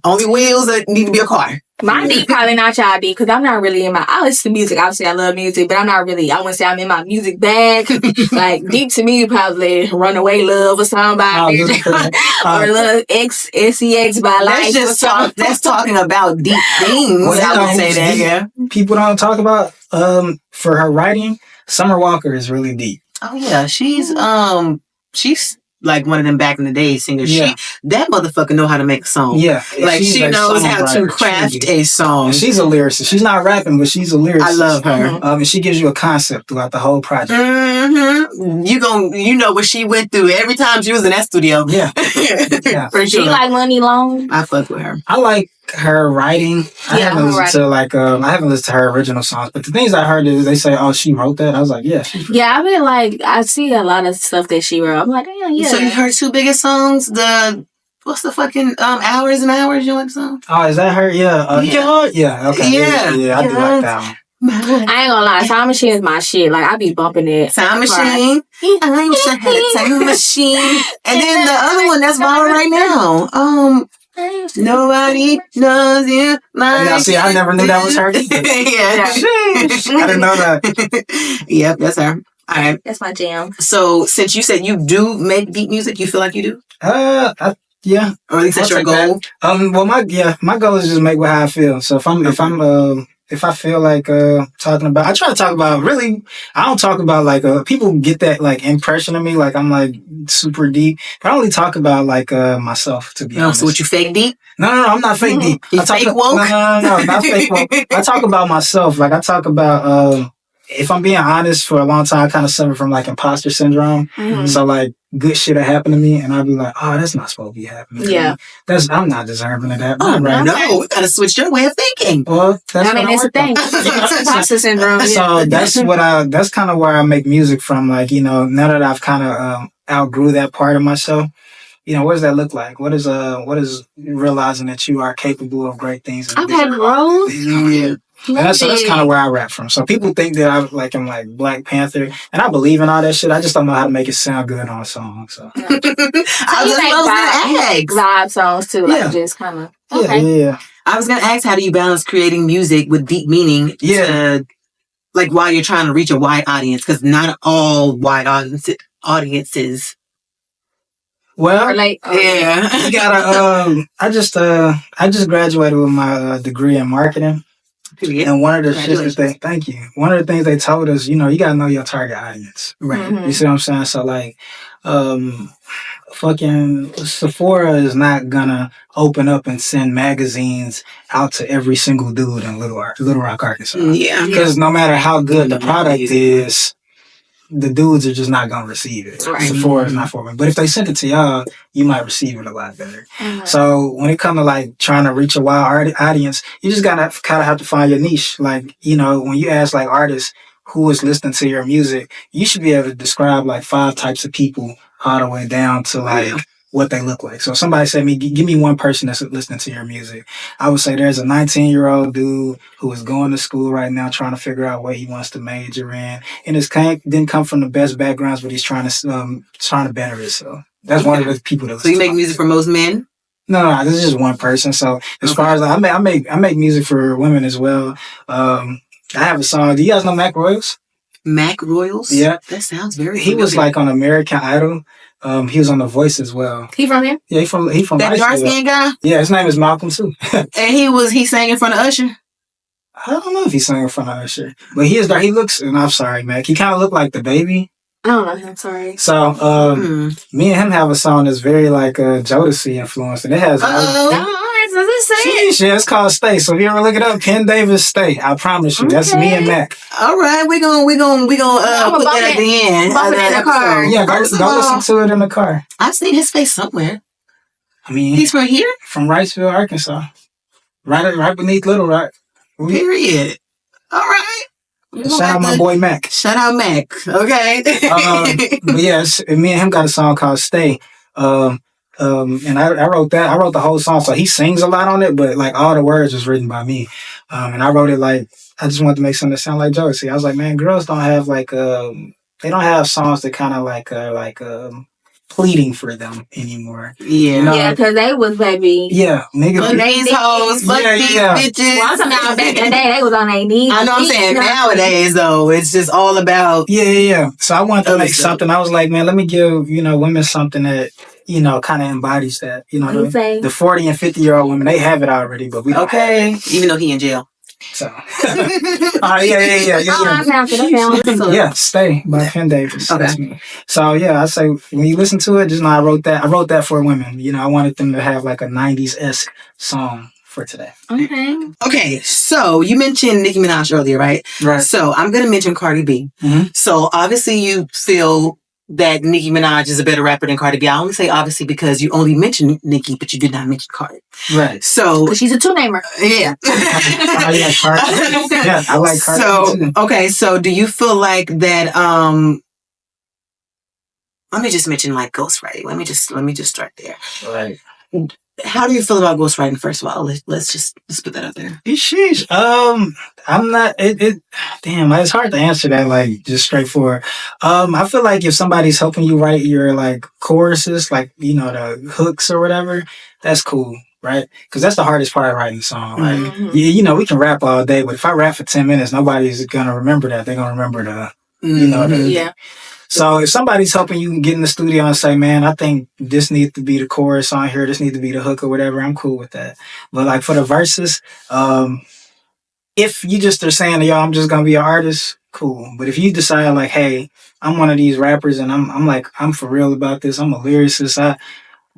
Only wheels that need to be a car. My deep probably not y'all deep because I'm not really in my. I listen to music. Obviously, I love music, but I'm not really. I wouldn't say I'm in my music bag. Like deep to me, probably "Runaway Love" or somebody, or "Little XSEX" by Life. That's talking about deep things. Well, I would say that. Yeah. People don't talk about for her writing. Summer Walker is really deep. Oh yeah, she's like one of them back in the day singers. Yeah. that motherfucker know how to make a song. Yeah. Like she's she a knows how to songwriter, craft truly. a song. And she's a lyricist. She's not rapping, but she's a lyricist. I love her. And she gives you a concept throughout the whole project. Mm-hmm. You know what she went through every time she was in that studio. Yeah. For Do sure. you like Money Long? I fuck with her. I like her writing. I haven't listened to her original songs, but the things I heard is they say, "Oh, she wrote that." I was like, "Yeah, she wrote Yeah, I mean, like, I see a lot of stuff that she wrote. I'm like, yeah. So you heard two biggest songs? What's the fucking Hours and Hours? You want the song? Oh, is that her? Yeah. Yeah. Okay. Yeah. I do like that one. I ain't gonna lie, Time Machine is my shit. Like, I be bumping it. Time Machine. I wish I had a time machine. And then the other one that's viral right now. Nobody knows you. Now, see, I never knew that was her. Yeah. I didn't know that. Yep, that's her. All right. That's my jam. So, since you said you do make beat music, you feel like you do? Yeah. Or at least that's your goal? Well, my goal is just make what how I feel. So if I feel like talking about, I try to talk about, really, I don't talk about like people get that like impression of me like I'm like super deep. But I only talk about like myself, to be honest. So what, you fake deep? No, I'm not fake deep. You fake woke? No, not fake woke. I talk about myself. Like I talk about if I'm being honest, for a long time I kind of suffered from like imposter syndrome. Mm-hmm. So like good shit will happen to me and I'll be like, oh, that's not supposed to be happening. Yeah. I'm not deserving of that. Oh, right. no. We gotta switch your way of thinking. Well, that's it's a thing. Imposter syndrome. So that's kind of where I make music from. Like, now that I've kind of outgrew that part of myself, what does that look like? What is realizing that you are capable of great things? I've had growth. Yeah. And that's kind of where I rap from. So people think that I'm like Black Panther, and I believe in all that shit. I just don't know how to make it sound good on a song. So You make vibe songs too, like just kind of. Okay. Yeah. I was gonna ask, how do you balance creating music with deep meaning? Yeah. Like while you're trying to reach a wide audience, because not all wide audiences. Well, yeah. You gotta. I just graduated with my degree in marketing. And one of the shit thank you. One of the things they told us, you gotta know your target audience. Right. Mm-hmm. You see what I'm saying? So like, fucking Sephora is not gonna open up and send magazines out to every single dude in Little Rock, Arkansas. Yeah. Because no matter how good the product is, the dudes are just not gonna receive it. Right. Sephora is not for me. But if they sent it to y'all, you might receive it a lot better. Mm-hmm. So when it comes to like trying to reach a wide audience, you just gotta kind of have to find your niche. Like, when you ask like artists who is listening to your music, you should be able to describe like 5 types of people all the way down to like what they look like. So if somebody said give me one person that's listening to your music, I would say there's a 19-year-old dude who is going to school right now trying to figure out what he wants to major in, and didn't come from the best backgrounds, but he's trying to better himself. That's one of the people that. So you make music for most men? No, this is just one person. So as far as I make music for women as well. I have a song. Do you guys know Mac Royals? Mac Royals? Yeah. That sounds very He was like on American Idol. He was on The Voice as well. He from here? Yeah, he from that dark skinned guy? Yeah, his name is Malcolm too. And he sang in front of Usher? I don't know if he sang in front of Usher. But he is dark. He looks, and I'm sorry, Mac. He kind of looked like the baby. I don't know him, sorry. So, me and him have a song that's very like Jodeci influenced, and it has. Does it say? Yeah, it's called Stay. So if you ever look it up, Penn Davis Stay. I promise you, that's me and Mac. All right, we gonna put that at the end. Bump it in the car. Yeah, go listen to it in the car. I've seen his face somewhere. I mean, he's from here, from Wrightsville, Arkansas, right beneath Little Rock. Period. All right. Shout out my boy Mac. Shout out Mac. Okay. But yes, me and him got a song called Stay. And I wrote that. I wrote the whole song, so he sings a lot on it, but like all the words was written by me. And I wrote it like I just wanted to make something that sound like Josie. I was like, man, girls don't have like they don't have songs that kind of like pleading for them anymore. Yeah. Yeah, because they was baby. Yeah, niggas. Fuck these hoes, fuck these bitches. Well, I'm talking about back in the day, they was on their knees. I know what I'm saying. Nowadays, though, it's just all about. Yeah. So I wanted to make something. I was like, man, let me give women something that kind of embodies that. The 40 and 50-year-old women, they have it already, but we don't. Okay. Even though he in jail. So, yeah. I found it. Yeah, Stay by Penn Davis. Okay. That's me. So yeah, I say when you listen to it, just know I wrote that for women. You know, I wanted them to have like a 90s-esque song for today. Okay. Okay, so you mentioned Nicki Minaj earlier, right? Right. So I'm going to mention Cardi B. Mm-hmm. So obviously you feel that Nicki Minaj is a better rapper than Cardi B. I only say obviously because you only mentioned Nicki, but you did not mention Cardi. Right. So Because she's a two-namer. yeah. I like Cardi. Yeah, I like Cardi So too. okay, so do you feel like that? Let me just mention like ghostwriting. Let me just start there. Right. How do you feel about ghostwriting? First of all, let's put that out there. Sheesh. I'm not. Damn, it's hard to answer that like just straightforward. I feel like if somebody's helping you write your like choruses, like you know the hooks or whatever, that's cool, right? Because that's the hardest part of writing a song. Like Mhm. you know, we can rap all day, but if I rap for 10 minutes, nobody's gonna remember that. They're gonna remember the you know the. Yeah. So if somebody's helping you get in the studio and say, man, I think this needs to be the chorus on here, this needs to be the hook or whatever, I'm cool with that. But like for the verses, if you just are saying, yo, I'm just gonna be an artist, cool. But if you decide like, hey, I'm one of these rappers and I'm for real about this, I'm a lyricist, I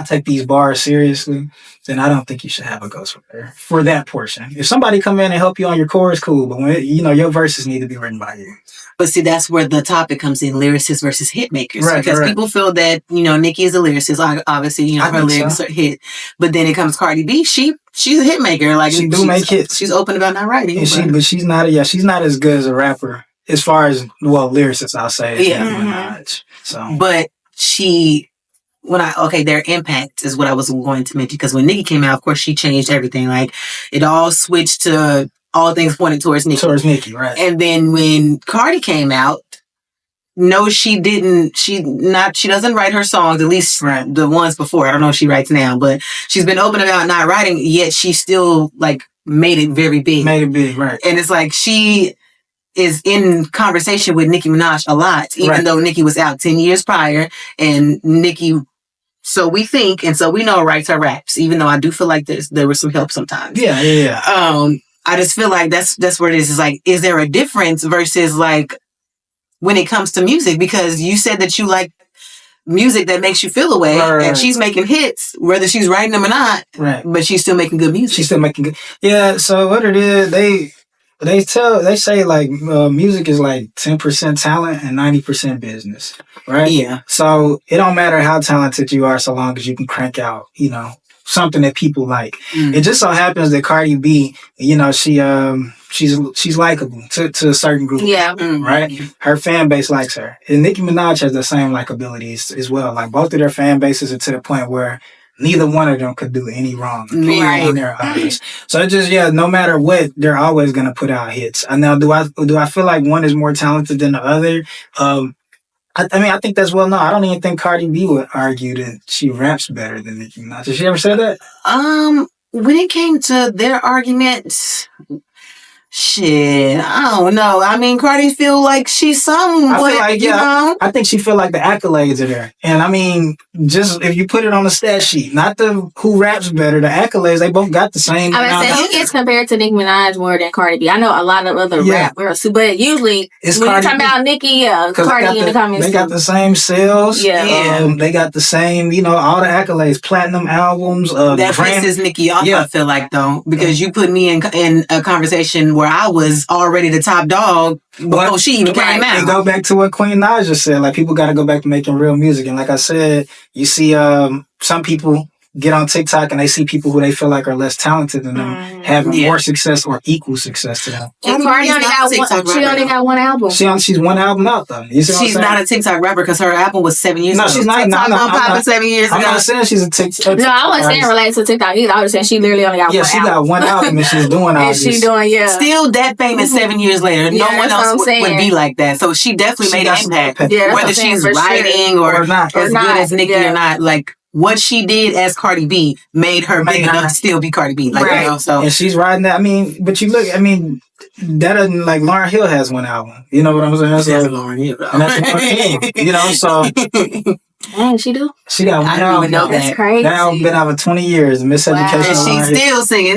take these bars seriously, then I don't think you should have a ghostwriter for that portion. If somebody come in and help you on your chorus, cool. But when you know your verses need to be written by you. But see, that's where the topic comes in: lyricists versus hitmakers. Right, because right. people feel that Nicki is a lyricist. Obviously, I her think lyrics so. are hit. But then it comes Cardi B. She's a hitmaker. Like She do make hits. She's open about not writing. And she's not as good as a rapper as far as lyricists, I'll say. As Yeah. Nicki Minaj. So, But their impact is what I was going to mention, because when Nicki came out, of course, she changed everything. Like it all switched to all things pointed towards Nicki. Right? And then when Cardi came out, no, she didn't. She doesn't write her songs, at least Right. the ones before. I don't know if she writes now, but she's been open about not writing, yet she still like made it very big. Made it big, right? And it's like she is in conversation with Nicki Minaj a lot, even Right. though Nicki was out 10 years prior, and Nicki, so we think, and so we know, writes her raps, even though I do feel like there was some help sometimes. Yeah. I just feel like that's where it is. It's like, is there a difference versus like when it comes to music? Because you said that you like music that makes you feel away, Right. and she's making hits, whether she's writing them or not, Right. but she's still making good music. She's still making good. Yeah. So what it is, they say like music is like 10% talent and 90% business, right? Yeah. So it don't matter how talented you are, so long as you can crank out, something that people like. Mm. It just so happens that Cardi B, she's likable to a certain group. Yeah. Mm. Right? Her fan base likes her. And Nicki Minaj has the same likability as well. Like both of their fan bases are to the point where neither one of them could do any wrong in their eyes. So it just, no matter what, they're always going to put out hits. And now, do I feel like one is more talented than the other? I think that's well known. I don't even think Cardi B would argue that she raps better than Nicki Minaj. Has she ever said that? When it came to their arguments, shit, I don't know. I mean, Cardi feel like she's somewhat, I feel like, I think she feel like the accolades are there. And I mean, just if you put it on the stat sheet, not the who raps better, the accolades, they both got the same. I would say who gets compared to Nicki Minaj more than Cardi B? I know a lot of other rappers, but usually it's when Cardi you're talking about Nicki, Cardi in the comments. They got the same sales. Yeah. They got the same, all the accolades, platinum albums. That pisses Nicki off, I feel like, though, because you put me in a conversation where I was already the top dog before she even came out. And go back to what Queen Naja said, like people got to go back to making real music. And like I said, you see some people get on TikTok and they see people who they feel like are less talented than them having more success or equal success to them. And Cardi only got one album. She's one album out though. You see she's not a TikTok rapper because her album was 7 years ago. No, she's not. TikTok 7 years ago. I'm not saying she's a TikTok. No, I wasn't saying related to TikTok either. I was saying she literally only got one album. Yeah, she got one album and she's doing all this. Still that famous 7 years later. No one else would be like that. So she definitely made an impact. Whether she's writing or not as good as Nicki or not, like what she did as Cardi B made her big enough to still be Cardi B. Like, so. And she's riding that. I mean, but you look, that doesn't, like, Lauryn Hill has one album. You know what I'm saying? That's Lauryn Hill. And that's Lauryn Hill. So Dang, she do? She got one I didn't album. even know That's that. crazy. That album been out for 20 years. Miseducation. And she's still singing.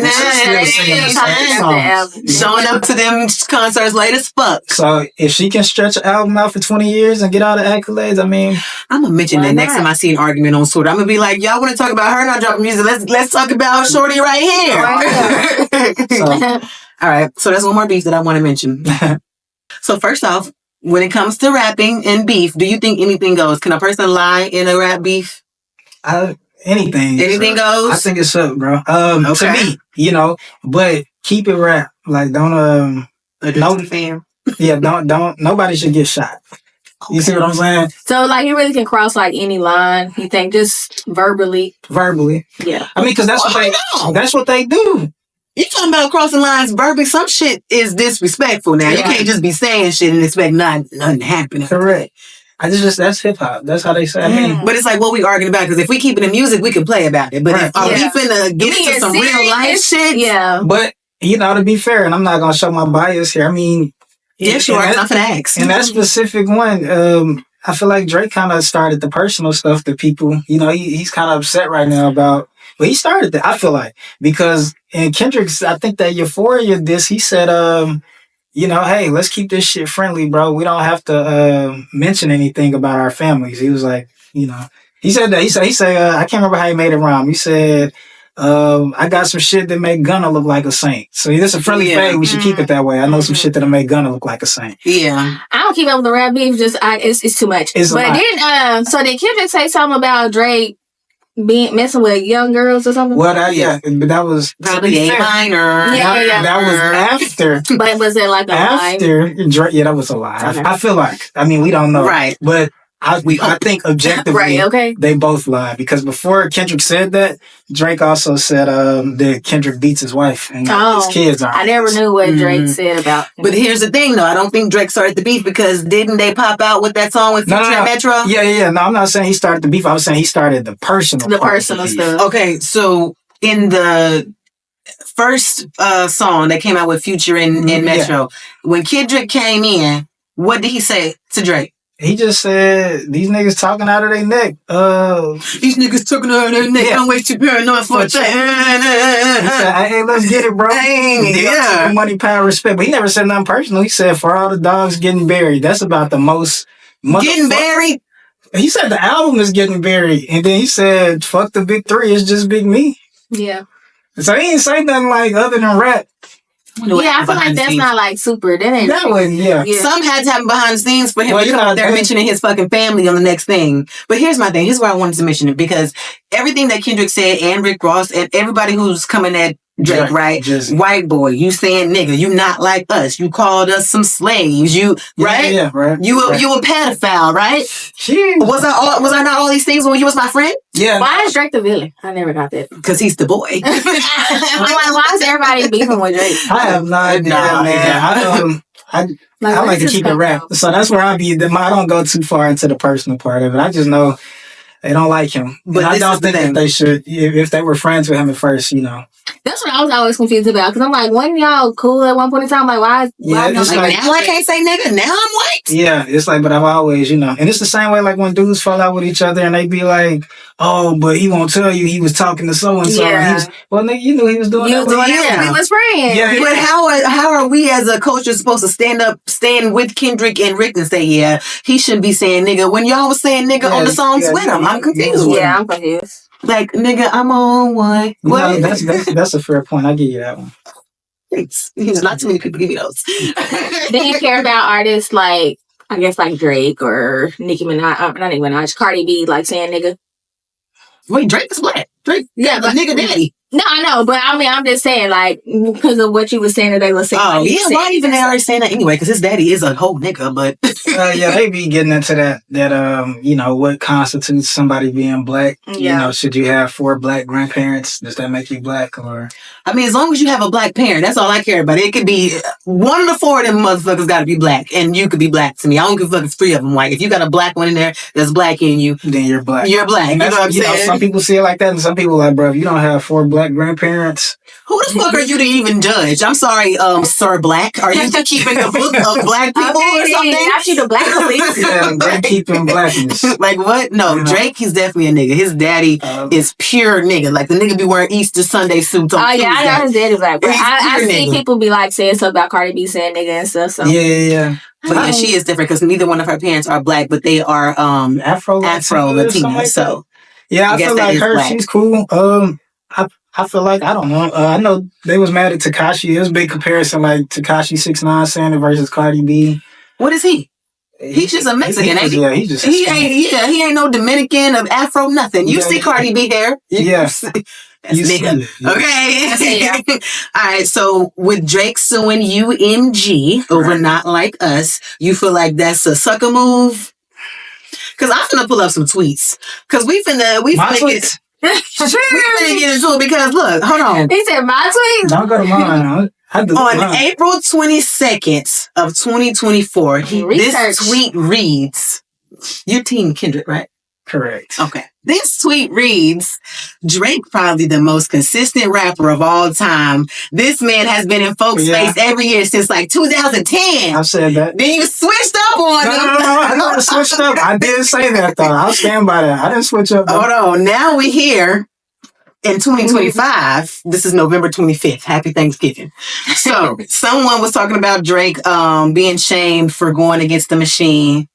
Showing up to them concerts late as fuck. So if she can stretch an album out for 20 years and get all the accolades, I mean, I'm gonna mention that next time I see an argument on Twitter. I'm gonna be like, y'all want to talk about her not dropping music? Let's talk about Shorty right here. so All right. So that's one more beef that I want to mention. So first off, when it comes to rapping and beef, do you think anything goes? Can a person lie in a rap beef? anything. Anything goes? I think it's up, bro. To me, but keep it rap. Like don't fam. Yeah, don't nobody should get shot. You see what I'm saying? So, like, you really can cross, like, any line, you think, just verbally. Yeah. I mean, because that's what they do. You talking about crossing lines verbally? Some shit is disrespectful now. Yeah. You can't just be saying shit and expect nothing happening. Correct. That's hip hop. That's how they say. I mean, but it's like what we arguing about, because if we keep it in music, we can play about it. But if we finna get into some real life shit, But to be fair, and I'm not gonna show my bias here. I mean, yes, you are. I'm finna ask. And that specific one, I feel like Drake kind of started the personal stuff that people, he's kind of upset right now about. But he started that, I feel like, because in Kendrick's, I think that Euphoria diss, he said, hey, let's keep this shit friendly, bro. We don't have to mention anything about our families. He was like, he said that. He said, I can't remember how he made it rhyme. He said, I got some shit that make Gunna look like a saint. So this is a friendly fade. We should keep it that way. I know some shit that'll make Gunna look like a saint. Yeah. I don't keep up with the rap beef. It's too much. But then, so did Kendrick say something about Drake messing with young girls or something? Well, but that was probably a minor. Yeah. That was after. But was it like a lie? Drake? Yeah, that was a lie. Okay. I feel like. I mean, we don't know. Right. But I think objectively, they both lied, because before Kendrick said that, Drake also said that Kendrick beats his wife and his kids are. I never knew what Drake said about him. But here's the thing, though. I don't think Drake started the beef, because didn't they pop out with that song with Future and Metro? Yeah. No, I'm not saying he started the beef. I was saying he started the personal stuff. Okay, so in the first song that came out with Future and Metro, when Kendrick came in, what did he say to Drake? He just said, these niggas talking out of their neck. These niggas talking out of their neck. I'm way too paranoid for a check. He said, hey, let's get it, bro. Yeah. Money, power, respect. But he never said nothing personal. He said, for all the dogs getting buried. That's about the most... Getting buried? He said the album is getting buried. And then he said, fuck the big three. It's just Big Me. Yeah. So he didn't say nothing like other than rap. Yeah, I feel like that's not like super. That one, Some had to happen behind the scenes for him to come out there mentioning his fucking family on the next thing. But here's my thing. Here's why I wanted to mention it, because everything that Kendrick said and Rick Ross and everybody who's coming at Drake, right? White boy, you saying nigga, you not like us. You called us some slaves. You right? Yeah, right. You a pedophile, right? Jeez. Was I not all these things when you was my friend? Yeah. Why is Drake the villain? I never got that. Because he's the boy. I'm like, why is everybody beefing with Drake? I have no idea, man. I like to keep it rap. So that's where I be. I don't go too far into the personal part of it. I just know they don't like him. But I don't think that they should, if they were friends with him at first, That's what I was always confused about. Because I'm like, wasn't y'all cool at one point in time? Like, why now I can't say nigga. Now I'm white. Yeah, it's like, but I've always, and it's the same way like when dudes fall out with each other and they be like, oh, but he won't tell you he was talking to so-and-so. Yeah. Well, nigga, you knew he was doing that. We was friends. Yeah. But how are we as a culture supposed to stand with Kendrick and Rick and say, yeah, he shouldn't be saying nigga when y'all was saying nigga on the songs with him? I'm confused. Yeah, I'm confused. Like, nigga, I'm on one. No, that's a fair point. I give you that one. Thanks. Not too many people give me those. Do you care about artists like, I guess, like Drake or Nicki Minaj, not Nicki Minaj, Cardi B, like saying nigga? Wait, Drake is black. Drake, but nigga daddy. No, I know, but I mean, I'm just saying, like, because of what you were saying that they were saying. Oh, yeah, why even they already saying that anyway? Because his daddy is a whole nigga, but... they be getting into that, what constitutes somebody being black. Yeah. Should you have 4 black grandparents? Does that make you black? Or I mean, as long as you have a black parent, that's all I care about. It could be one of the 4 of them motherfuckers got to be black, and you could be black to me. I don't give a fuck if 3 of them white. If you got a black one in there that's black in you, then you're black. You're black. And you know what I'm saying? Some people see it like that, and some people like, bro, if you don't have 4 black grandparents. Who the fuck are you to even judge? I'm sorry, Sir Black. Are you keeping the book of black people or something? Not you, the black police. Yeah, gatekeeping blackness. Like what? No, Drake, he's definitely a nigga. His daddy is pure nigga. Like the nigga be wearing Easter Sunday suits on Tuesday. I know his daddy black. But I He's see pure nigga. people be like saying stuff about Cardi B saying nigga and stuff. So Yeah. But yeah, she is different because neither one of her parents are black, but they are Afro Latina. Like so yeah, I feel like her. black. She's cool. I feel like I don't know. I know they was mad at Tekashi. It was a big comparison, like Tekashi 6ix9ine saying it versus Cardi B. What is he? He's just a Mexican, ain't he? Yeah, he's just. He ain't no Dominican of Afro nothing. You see Cardi B hair? Yeah. That's You see nigga. it, yeah. Okay. All right. So with Drake suing UMG over Not Like Us, you feel like that's a sucker move? Because I'm gonna pull up some tweets. Because we finna tweets? we finna get into it because look, hold on. he said my tweet. Don't go to mine. On April 22nd of 2024, this tweet reads, "You're Team Kendrick, right?" Correct. Okay. This tweet reads, "Drake probably the most consistent rapper of all time. This man has been in folks' face every year since like 2010. I've said that. Then you switched up on him. No, I never switched up. I didn't say that though. I'll stand by that. I didn't switch up. Hold on. Now we're here in 2025. This is November 25th. Happy Thanksgiving. So someone was talking about Drake being shamed for going against the machine.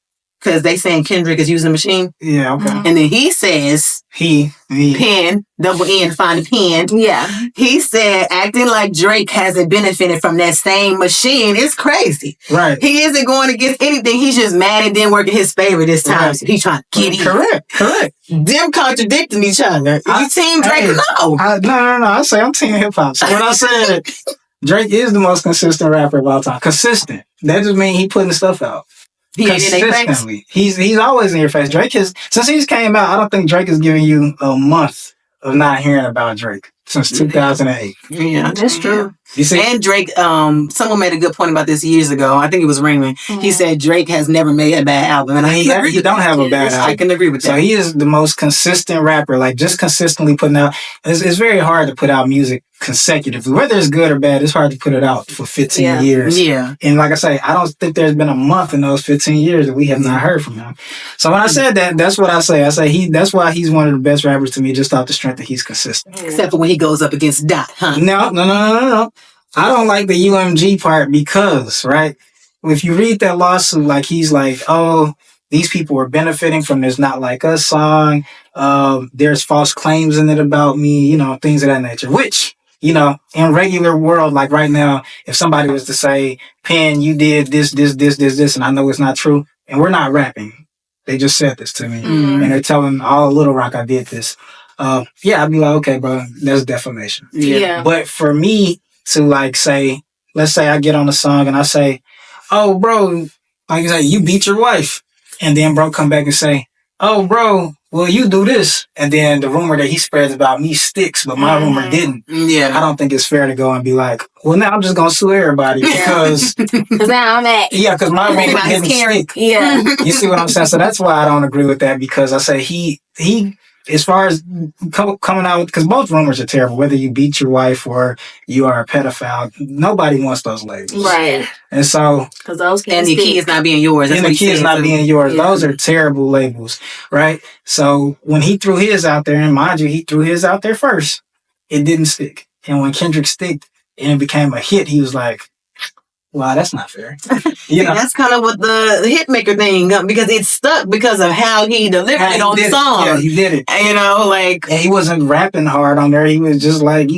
Because they saying Kendrick is using the machine. Yeah, okay. And then he says, pen, double N, find a pen. Yeah. He said, acting like Drake hasn't benefited from that same machine. It's crazy. Right. He isn't going against anything. He's just mad it didn't work in his favor this time. Right. So he's trying to get in. Correct. Them contradicting each other. You team Drake? No. No. I say I'm team hip hop. So when I said Drake is the most consistent rapper of all time, consistent. That just means he putting stuff out. He ain't in their face. He's always in your face. Drake is, since he's came out, I don't think Drake is giving you a month of not hearing about Drake since 2008. Yeah, that's true. You see? And Drake, someone made a good point about this years ago. I think it was Raymond. He said Drake has never made a bad album. And he don't have a bad album. I can agree with that. So he is the most consistent rapper, like just consistently putting out. It's very hard to put out music consecutively. Whether it's good or bad, it's hard to put it out for 15 years. Yeah. And like I say, I don't think there's been a month in those 15 years that we have not heard from him. So when I said that, that's what I say. I say that's why he's one of the best rappers to me, just off the strength that he's consistent. Except for when he goes up against Dot, huh? No. I don't like the UMG part because, right, if you read that lawsuit, like he's like, oh, these people were benefiting from this Not Like Us song. There's false claims in it about me, things of that nature, which, in regular world, like right now, if somebody was to say, Penn, you did this, and I know it's not true, and we're not rapping. They just said this to me, and they're telling all Little Rock I did this. I'd be like, okay, bro, that's defamation. Yeah. But for me to like say, let's say I get on a song and I say, oh, bro, like you say, you beat your wife. And then bro come back and say, oh, bro, well, you do this. And then the rumor that he spreads about me sticks, but my rumor didn't. Yeah. I don't think it's fair to go and be like, well, now I'm just going to sue everybody because... Because now I'm at... Yeah, because my rumor didn't stick. Yeah. You see what I'm saying? So that's why I don't agree with that, because I say he as far as coming out with, because both rumors are terrible, whether you beat your wife or you are a pedophile, nobody wants those labels. Right. And so... Because those and the key is not being yours. And the key is not being yours. Yeah. Those are terrible labels, right? So when he threw his out there, and mind you, he threw his out there first, it didn't stick. And when Kendrick sticked and it became a hit, he was like, wow, that's not fair. That's kind of what the Hitmaker thing, because it stuck because of how he delivered it on the song. Yeah, he did it. And, and he wasn't rapping hard on there. He was just like,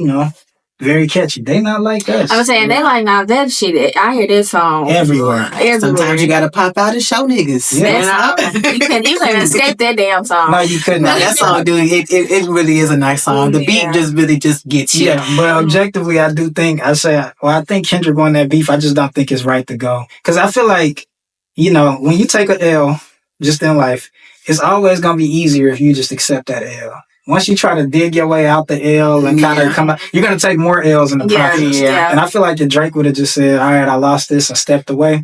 very catchy. They not like us. I was saying, they like, now that shit, I hear this song everywhere. Sometimes you gotta pop out and show niggas. Yeah. You couldn't escape that damn song. No, you couldn't. No, that song, dude, it really is a nice song. The beat just really just gets you. Yeah, but objectively, I do think, I think Kendrick won that beef. I just don't think it's right to go. Because I feel like, when you take a L just in life, it's always going to be easier if you just accept that L. Once you try to dig your way out the L and kind of come out, you're going to take more L's in the process. Yeah. And I feel like if Drake would have just said, all right, I lost this and stepped away,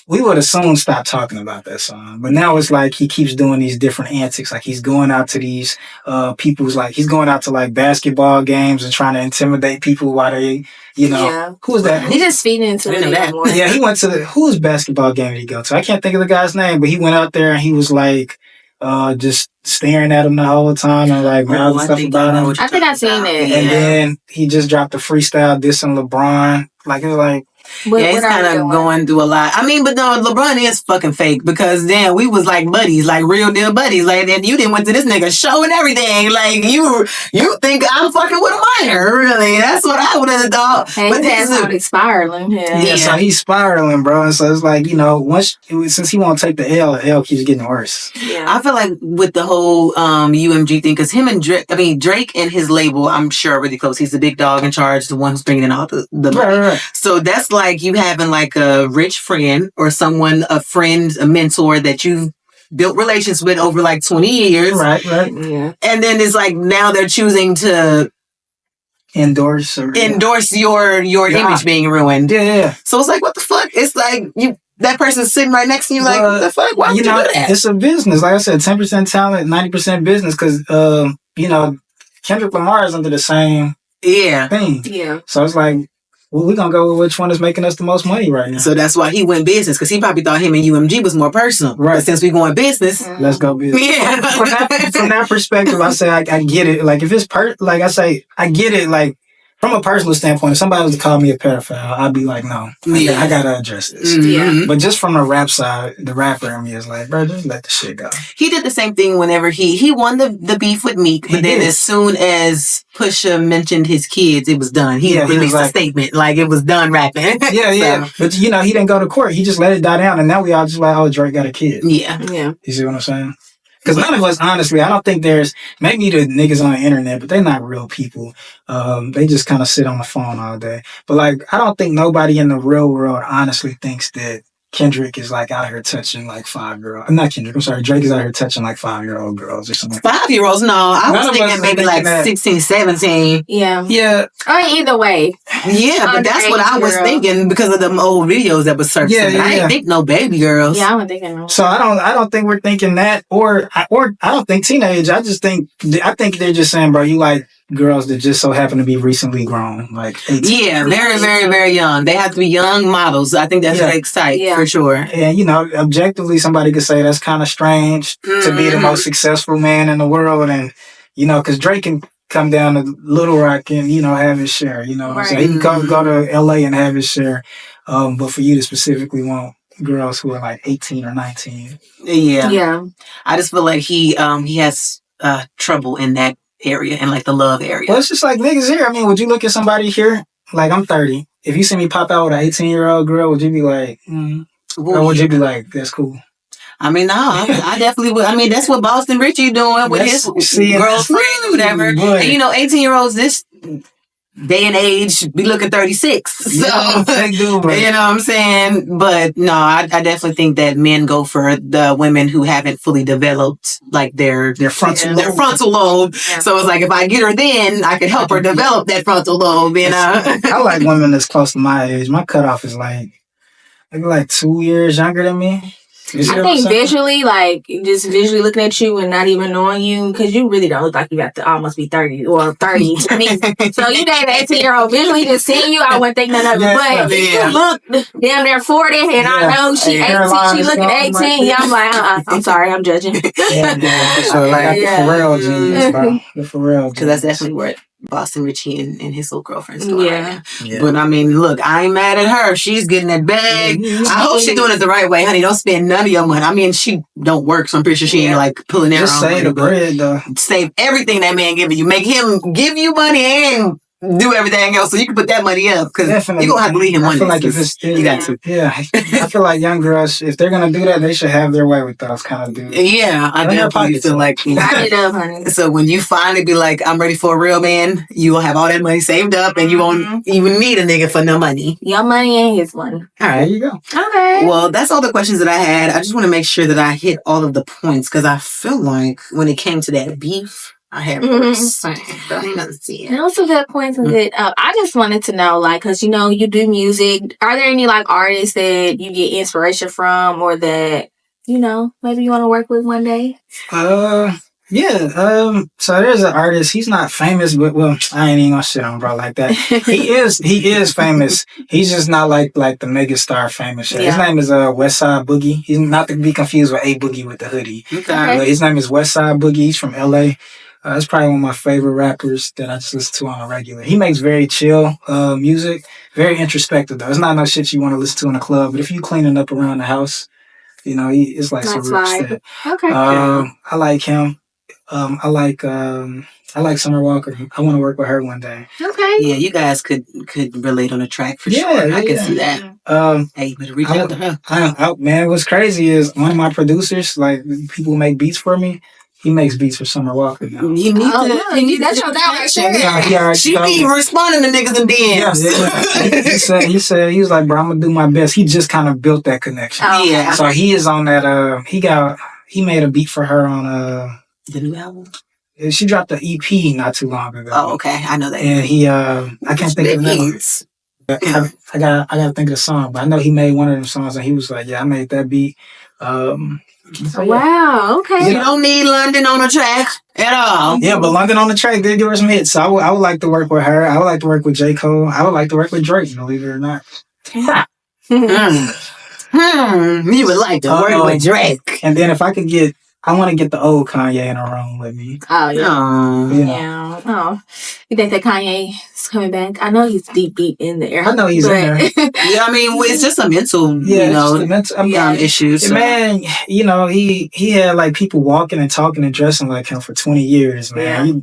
we would have soon stopped talking about that song. But now it's like he keeps doing these different antics. Like he's going out to these people's like he's going out to like basketball games and trying to intimidate people while they, who's that? He just feeding into it anymore. Yeah, he went to whose basketball game did he go to? I can't think of the guy's name, but he went out there and he was like just staring at him the whole time and like mouthing stuff about him. I think I've seen it. And then he just dropped a freestyle dissing LeBron. Like it was like. He's kind of going through a lot. I mean, but no, LeBron is fucking fake because then we was like buddies, like real deal buddies. Like, and you didn't went to this nigga show and everything. Like, you think I'm fucking with a minor, really? That's what I would have thought. Hey, but that's not spiraling. Yeah, so he's spiraling, bro. And so it's like, since he won't take the L keeps getting worse. Yeah, I feel like with the whole UMG thing, because him and Drake and his label, I'm sure are really close. He's the big dog in charge, the one who's bringing in all the money. Right. So that's like you having like a rich friend or someone, a friend, a mentor that you've built relations with over like 20 years. Right. Yeah. And then it's like now they're choosing to endorse your image being ruined. Yeah. So it's like, what the fuck? It's like that person's sitting right next to you like, what the fuck? Why would you do that? It's a business. Like I said, 10% talent, 90% business because, Kendrick Lamar is under the same thing. Yeah. So it's like, well, we're going to go with which one is making us the most money right now. So that's why he went business, because he probably thought him and UMG was more personal. Right. But since we going business. Let's go business. Yeah. From that perspective, I say I get it. Like, if it's I get it. Like, from a personal standpoint, if somebody was to call me a pedophile, I'd be like, no, I got to address this. Mm-hmm. But just from the rap side, the rapper in me is like, bro, just let the shit go. He did the same thing whenever he won the beef with Meek, but then as soon as Pusha mentioned his kids, it was done. He released a statement, like it was done rapping. Yeah. But, he didn't go to court. He just let it die down, and now we all just like, oh, Drake got a kid. Yeah. You see what I'm saying? Because none of us, honestly, I don't think there's, maybe the niggas on the internet, but they're not real people. They just kind of sit on the phone all day. But like, I don't think nobody in the real world honestly thinks that Kendrick is like out here touching like 5-year-old. Not Kendrick, I'm sorry. Drake is out here touching like 5-year-old girls or something. 5-year-olds? No, I was thinking maybe like 16, 17. Yeah. Yeah. Or either way. Yeah, but that's what I was thinking because of them old videos that was surfacing. Yeah. I didn't think no baby girls. Yeah, I wasn't thinking no. So I don't think we're thinking that, or I don't think teenage. I think they're just saying, bro, you like girls that just so happen to be recently grown, like 18. Yeah, very, very, very young. They have to be young models. I think that's Drake's type for sure. And objectively, somebody could say that's kind of strange to be the most successful man in the world, and because Drake can come down to Little Rock and have his share. You know what I'm saying? He can go to LA and have his share. But for you to specifically want girls who are like 18 or 19, yeah. I just feel like he has trouble in that area and like the love area. Well, it's just like niggas here. I mean, would you look at somebody here? Like, I'm 30. If you see me pop out with an 18-year-old girl, would you be like, or would you be like, that's cool? I mean, no, I definitely would. I mean, that's what Boston Richie doing with his girlfriend or whatever. Boy. And 18-year-olds this day and age be looking 36. So, they do, bro. You know what I'm saying? But no, I definitely think that men go for the women who haven't fully developed like their frontal lobe. Yeah. So it's like, if I get her then, I can help her develop that frontal lobe, I like women that's close to my age. My cutoff is like 2 years younger than me. I think visually, like, just visually looking at you and not even knowing you, because you really don't look like you have to almost be 30 or 30 to me. So you date an 18-year-old, visually just seeing you, I wouldn't think none of it. But you look damn near 40, and I know she 18, she looking 18. I'm like, I'm sorry, I'm judging. So like, the Pharrell genes, bro. The Pharrell genes. Because that's definitely what Boston Richie and his little girlfriend's doing right now. But I mean, look, I ain't mad at her. She's getting that bag. I hope she's doing it the right way, honey. Don't spend none of your money. I mean, she don't work, so I'm pretty sure she ain't like pulling their just own save money, the bread, though. Save everything that man giving you. Make him give you money and do everything else so you can put that money up, because you're going to have to leave him money. I feel like if it's you got to. Yeah. I feel like young girls, if they're going to do that, they should have their way with those kind of dudes. Yeah, I definitely feel like I it up, honey. So when you finally be like, I'm ready for a real man, you will have all that money saved up and you won't even need a nigga for no money. Your money ain't his money. All right. There you go. Okay. Well, that's all the questions that I had. I just want to make sure that I hit all of the points, because I feel like when it came to that beef, I have first. But I ain't nothing to see And also good points and good. I just wanted to know, like, because you do music. Are there any like artists that you get inspiration from, or that maybe you want to work with one day? Yeah. So there's an artist. He's not famous, but well, I ain't even gonna shit on bro like that. He is famous. He's just not like the mega star famous shit. His name is Westside Boogie. He's not to be confused with A Boogie with the hoodie. Okay. His name is Westside Boogie. He's from LA. That's probably one of my favorite rappers that I just listen to on a regular. He makes very chill music, very introspective though. It's not no shit you want to listen to in a club, but if you cleaning up around the house, it's like some real shit. Okay. I like him. I like Summer Walker. I want to work with her one day. Okay. Yeah, you guys could relate on a track for sure. I can see that. Hey, you better reach out to her. Man, what's crazy is one of my producers, like people who make beats for me, he makes beats for Summer Walker now. You need that's your dad right there. Yeah, she be responding to niggas in DMs. Yeah. He was like, bro, I'm gonna do my best. He just kind of built that connection. Oh, yeah. So he is on that. He made a beat for her on the new album. She dropped the EP not too long ago. Oh, okay. I know that. And he, I can't think of the name. I gotta think of the song, but I know he made one of them songs, and he was like, "Yeah, I made that beat." Wow. Okay. You don't need London on a track at all. Yeah, but London on the track did give her some hits. So I would like to work with her. I would like to work with J. Cole. I would like to work with Drake. Believe it or not. You would like to work with Drake. And then if I could I want to get the old Kanye in a room with me. Oh, yeah. Yeah. Oh. You think that Kanye is coming back? I know he's deep in there. I know he's in there. Yeah, I mean, it's just a mental, issues. So. Man, he had like people walking and talking and dressing like him for 20 years, man. Yeah.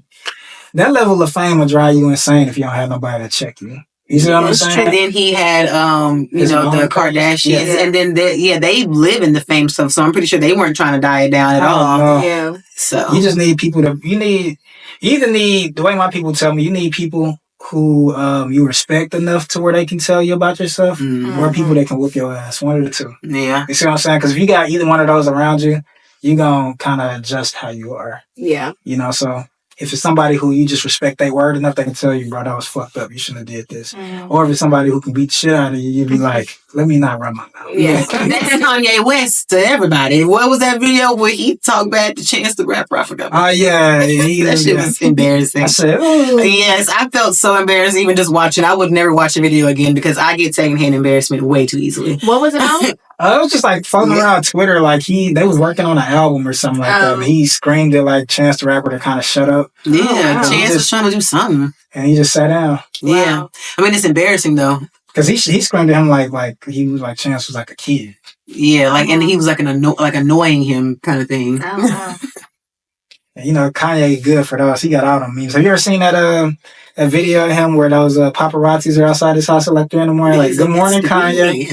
That level of fame will drive you insane if you don't have nobody to check you. You see what I'm saying? And then he had, the Kardashians, and then they live in the fame stuff. So I'm pretty sure they weren't trying to die it down at all. No. Yeah. So you just need people you either need, the way my people tell me, you need people who you respect enough to where they can tell you about yourself, or people that can whoop your ass. One of the two. Yeah. You see what I'm saying? Because if you got either one of those around you, you're going to kind of adjust how you are. Yeah. So if it's somebody who you just respect their word enough, they can tell you, bro, that was fucked up. You shouldn't have did this. Or if it's somebody who can beat the shit out of you, you'd be like, let me not run my mouth. Yeah. That's Kanye West to everybody. What was that video where he talked bad to Chance the Rapper? I forgot. Oh, yeah. That shit was embarrassing. I said, oh. Yes, I felt so embarrassed even just watching. I would never watch a video again because I get secondhand embarrassment way too easily. What was it about? I was just like floating around Twitter, like they was working on an album or something like that. And he screamed at like Chance the Rapper to kind of shut up. Yeah, Chance was trying to do something, and he just sat down. Yeah, I mean it's embarrassing though because he screamed at him like he was like Chance was like a kid. Yeah, like and he was like annoying him kind of thing. And, Kanye good for those. He got all them memes. Have you ever seen that video of him where those paparazzis are outside his house at like 3 a.m. Like, good morning, Kanye.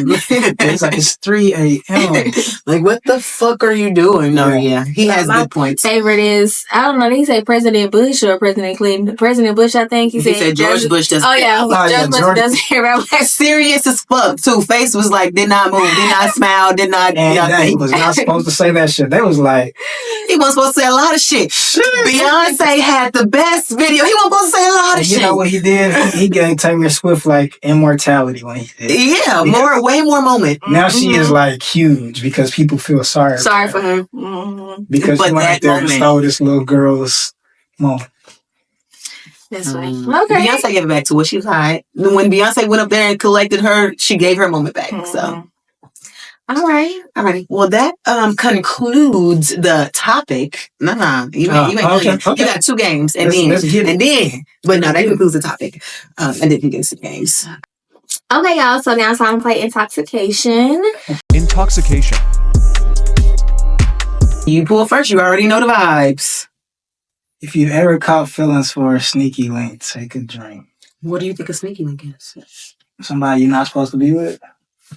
It's like, it's 3 a.m. Like, what the fuck are you doing? No, yeah. He has good points. My favorite is, I don't know, did he say President Bush or President Clinton? President Bush, I think. He said George Bush does. Oh, yeah. George Bush doesn't hear about serious as fuck, too. Face was like, did not move, did not smile, did not. And he was not supposed to say that shit. They was like, he wasn't supposed to say a lot of shit. Beyonce had the best video. He wasn't supposed to say a lot of shit. You know what he did? He gave Taylor Swift like immortality when he did. Yeah, way more moment. Now she is like huge because people feel sorry for her. Because she went out there and stole this little girl's moment. That's right. Okay. Beyonce gave it back to her. She was high. When Beyonce went up there and collected her, she gave her moment back. So. All right. Well, that concludes the topic. No. You got 2 games, and but no, that concludes the topic. And then you get some games. Okay, y'all. So now it's time to play Intoxication. Intoxication. You pull first. You already know the vibes. If you ever caught feelings for a sneaky link, take a drink. What do you think a sneaky link is? Somebody you're not supposed to be with.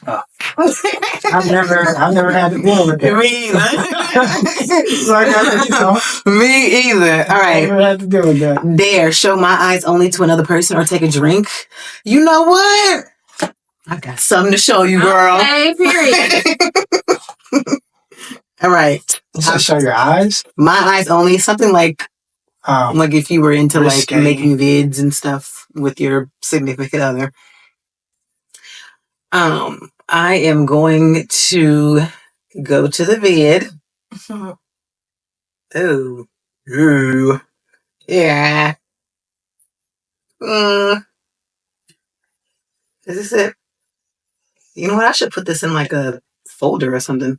Oh. I've never had to deal with it. Me either. Me either. All right. I never had to deal with that. Dare show my eyes only to another person or take a drink. You know what? I got something to show you, girl. Okay, period. All right. So show your eyes? My eyes only. Something like Like if you were into risque. like making vids and stuff with your significant other. I am going to go to the vid. Oh. Ooh. Yeah. Is this it? You know what? I should put this in like a folder or something.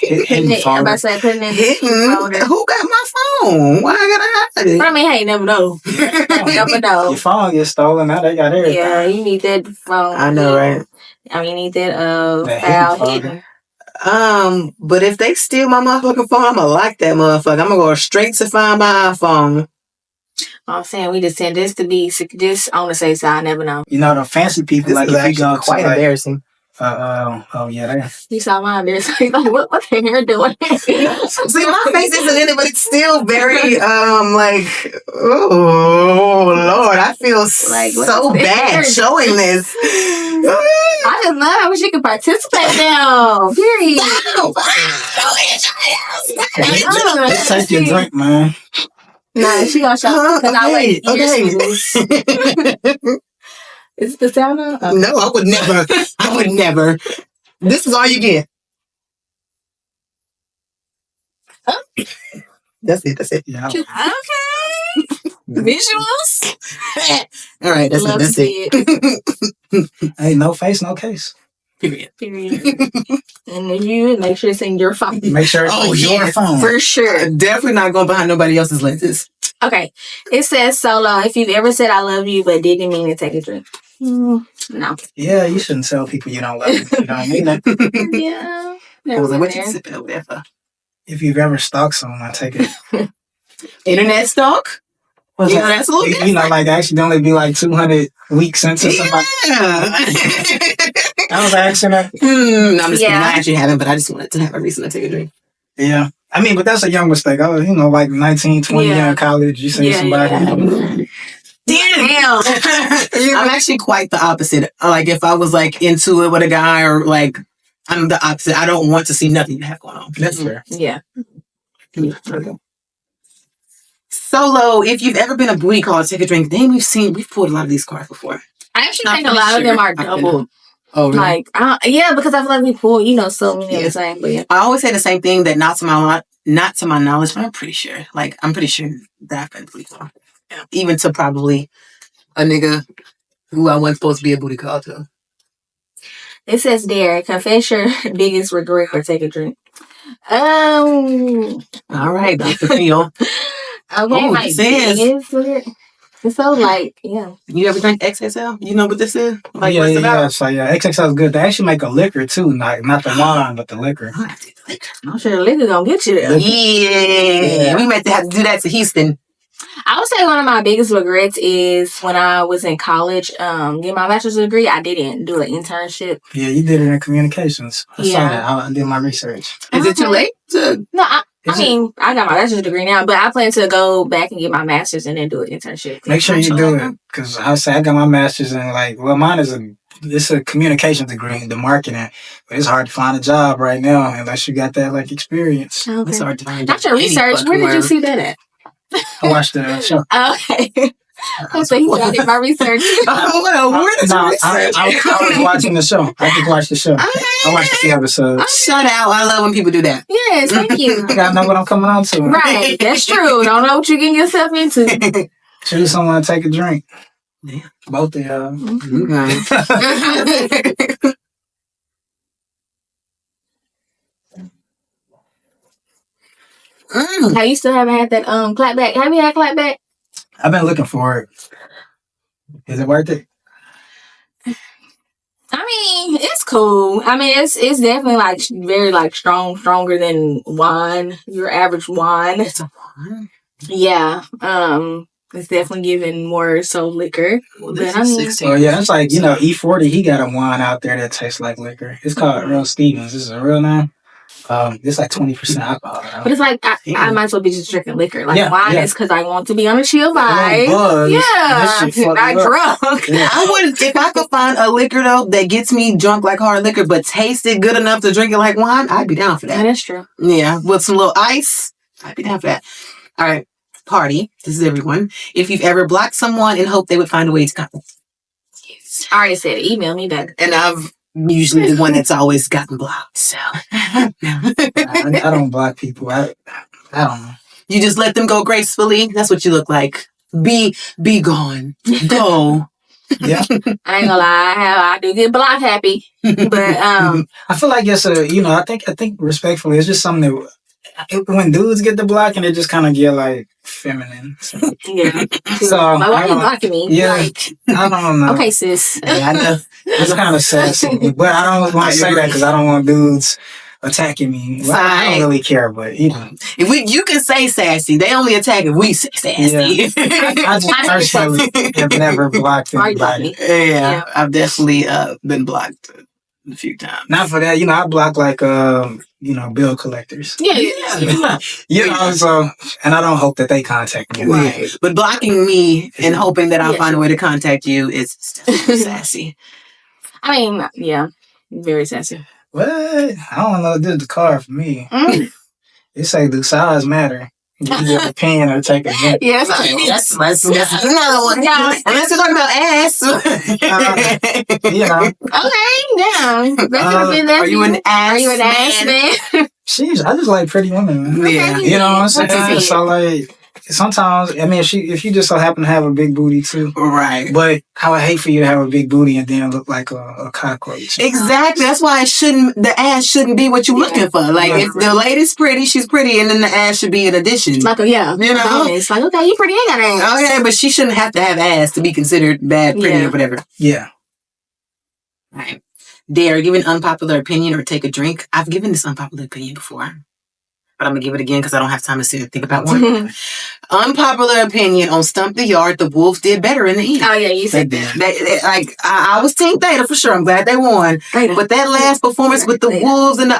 Hidden I'm folder. about to say put it in the Hidden? folder. Who got my phone? Why I gotta hide it? I mean, hey, never know. Never know. Your phone gets stolen. Now they got everything. Yeah, you need that phone. I know, right? I mean, you need that That file hidden hidden. But if they steal my motherfucking phone, I'm gonna lock that motherfucker. I'm gonna go straight to find my iPhone. I'm saying we just send this to be just on the safe side. Never know. You know the fancy people This like is if you actually go to quite like, embarrassing. oh yeah, You saw mine there, so he's like, what the hair doing? See, my face isn't in it, but it's still very like, oh Lord, I feel Like, what so is this? bad showing this. I just love how she can participate now. Period. just take your drink, man. Nah, she gonna show because I like okay. Is it the sound on? Oh. No, I would never. I would never. This is all you get. That's it. That's it. Yeah. Okay. Visuals. All right. That's Love it. That's to see it. Hey, no face, no case. Period. And if you make sure it's in your phone. Make sure it's your phone. For sure. I'm definitely not going behind nobody else's lenses. Okay. It says solo. If you've ever said I love you but didn't mean to take a drink. No. Yeah, you shouldn't tell people you don't love them. You don't mean it. Yeah. I was like, what you sipping over there for? If you've ever stalked someone, I take it. Internet stalk? You know, that's a little different. You know, like accidentally be like 200 weeks into somebody. Yeah. I was asking that. No, I'm just kidding. I actually haven't, but I just wanted to have a reason to take a drink. Yeah. I mean, but that's a young mistake. I was, like 19, 20 in college. You see somebody. Damn. I'm actually quite the opposite. Like, if I was like into it with a guy or like, I'm the opposite. I don't want to see nothing you have going on. That's fair. Yeah. Solo, if you've ever been a booty call, take a drink. Then we've pulled a lot of these cards before. I actually think a lot of them are double. Oh, really? Like, because I feel like we pull, so many of the same. But yeah. I always say the same thing that not to my knowledge, but I'm pretty sure. Like, I'm pretty sure that I've been booty call. Yeah. Even to probably a nigga who I wasn't supposed to be a booty call to. It says there, confess your biggest regret or take a drink. All right, Dr. Phil. Okay, my biggest regret. It's so like, yeah. You ever drink XXL? You know what this is? Like, yeah. So XXL is good. They actually make a liquor too, not the wine, but the liquor. I'm sure the liquor gonna get you there. Yeah. We might have to do that to Houston. I would say one of my biggest regrets is when I was in college, getting my bachelor's degree, I didn't do an internship. Yeah, you did it in communications. I saw that. I did my research. Is it too late? No, I got my bachelor's degree now, but I plan to go back and get my master's and then do an internship. Make sure you do it, because I got my master's in mine is it's a communications degree, the marketing, but it's hard to find a job right now unless you got that experience. Okay. It's hard to find. Not your research. Where did you see that at? I watched the show. Okay. So he said I did my research. I was watching the show. I just watched the show. I watched the episode. Shut out. I love when people do that. Yes, thank you. I gotta know what I'm coming on to. Right, that's true. Don't know what you're getting yourself into. Choose someone to take a drink. Yeah. Both of y'all. How you still haven't had that clapback? Have you had clapback? I've been looking for it. Is it worth it? I mean, it's cool. I mean, it's definitely very stronger than wine. Your average wine. It's a wine. Yeah. It's definitely giving more so liquor. Well, this is 16. Oh yeah, it's like E40. He got a wine out there that tastes like liquor. It's called Earl Stevens. This is a real name. It's like 20% alcohol. But it's like I might as well be just drinking liquor. Wine is because I want to be on a chill vibe. Not drunk. Yeah. I would, if I could find a liquor though that gets me drunk like hard liquor, but tasted good enough to drink it like wine, I'd be down for that. That is true. Yeah, with some little ice, I'd be down for that. All right. party, this is everyone, if you've ever blocked someone and hoped they would find a way to contact you. I already said it. Email me back. And I've usually the one that's always gotten blocked. So I don't block people. I don't know. You just let them go gracefully. That's what you look like. Be gone. Go. Yeah. I ain't gonna lie. I do get block happy, but I feel like it's I think respectfully, it's just something that when dudes get the block and it just kind of get like feminine. So, yeah. so Like, why are you blocking me? Yeah. Like, I don't know. okay, sis. Yeah, I know. It's kind of sassy, but I don't want to say that because I don't want dudes attacking me. Well, I don't really care, but if you can say sassy, they only attack if we say sassy. Yeah. I just personally have never blocked anybody. Yeah, I've definitely been blocked a few times. Not for that, I block like bill collectors. Yeah. So, and I don't hope that they contact me. Right. But blocking me and hoping that I'll find a way to contact you is sassy. I mean, yeah, very sassy. What? I don't know. This is the card for me. It say, do size matter? You get a pen or take a drink. Yes, that's another one. Yeah. Unless you're talking about ass. Okay, yeah. That could have been that. Are you an ass? Are you an ass man? I just like pretty women. Man. Yeah. You know what I'm saying? So like, sometimes, I mean, if you just so happen to have a big booty too. Right. But I would hate for you to have a big booty and then look like a cockroach. Exactly. That's why the ass shouldn't be what you're looking for. Like, if the lady's pretty, she's pretty, and then the ass should be an addition. Like, it's like, okay, you pretty, ain't got ass. Okay, but she shouldn't have to have ass to be considered bad, pretty, or whatever. Yeah. Right. Dare, give an unpopular opinion or take a drink. I've given this unpopular opinion before, but I'm going to give it again because I don't have time to sit and think about one. Unpopular opinion on Stump the Yard. The Wolves did better in the end. Oh, yeah, you said that. I was Team Theta for sure. I'm glad they won. But that last performance with the Wolves and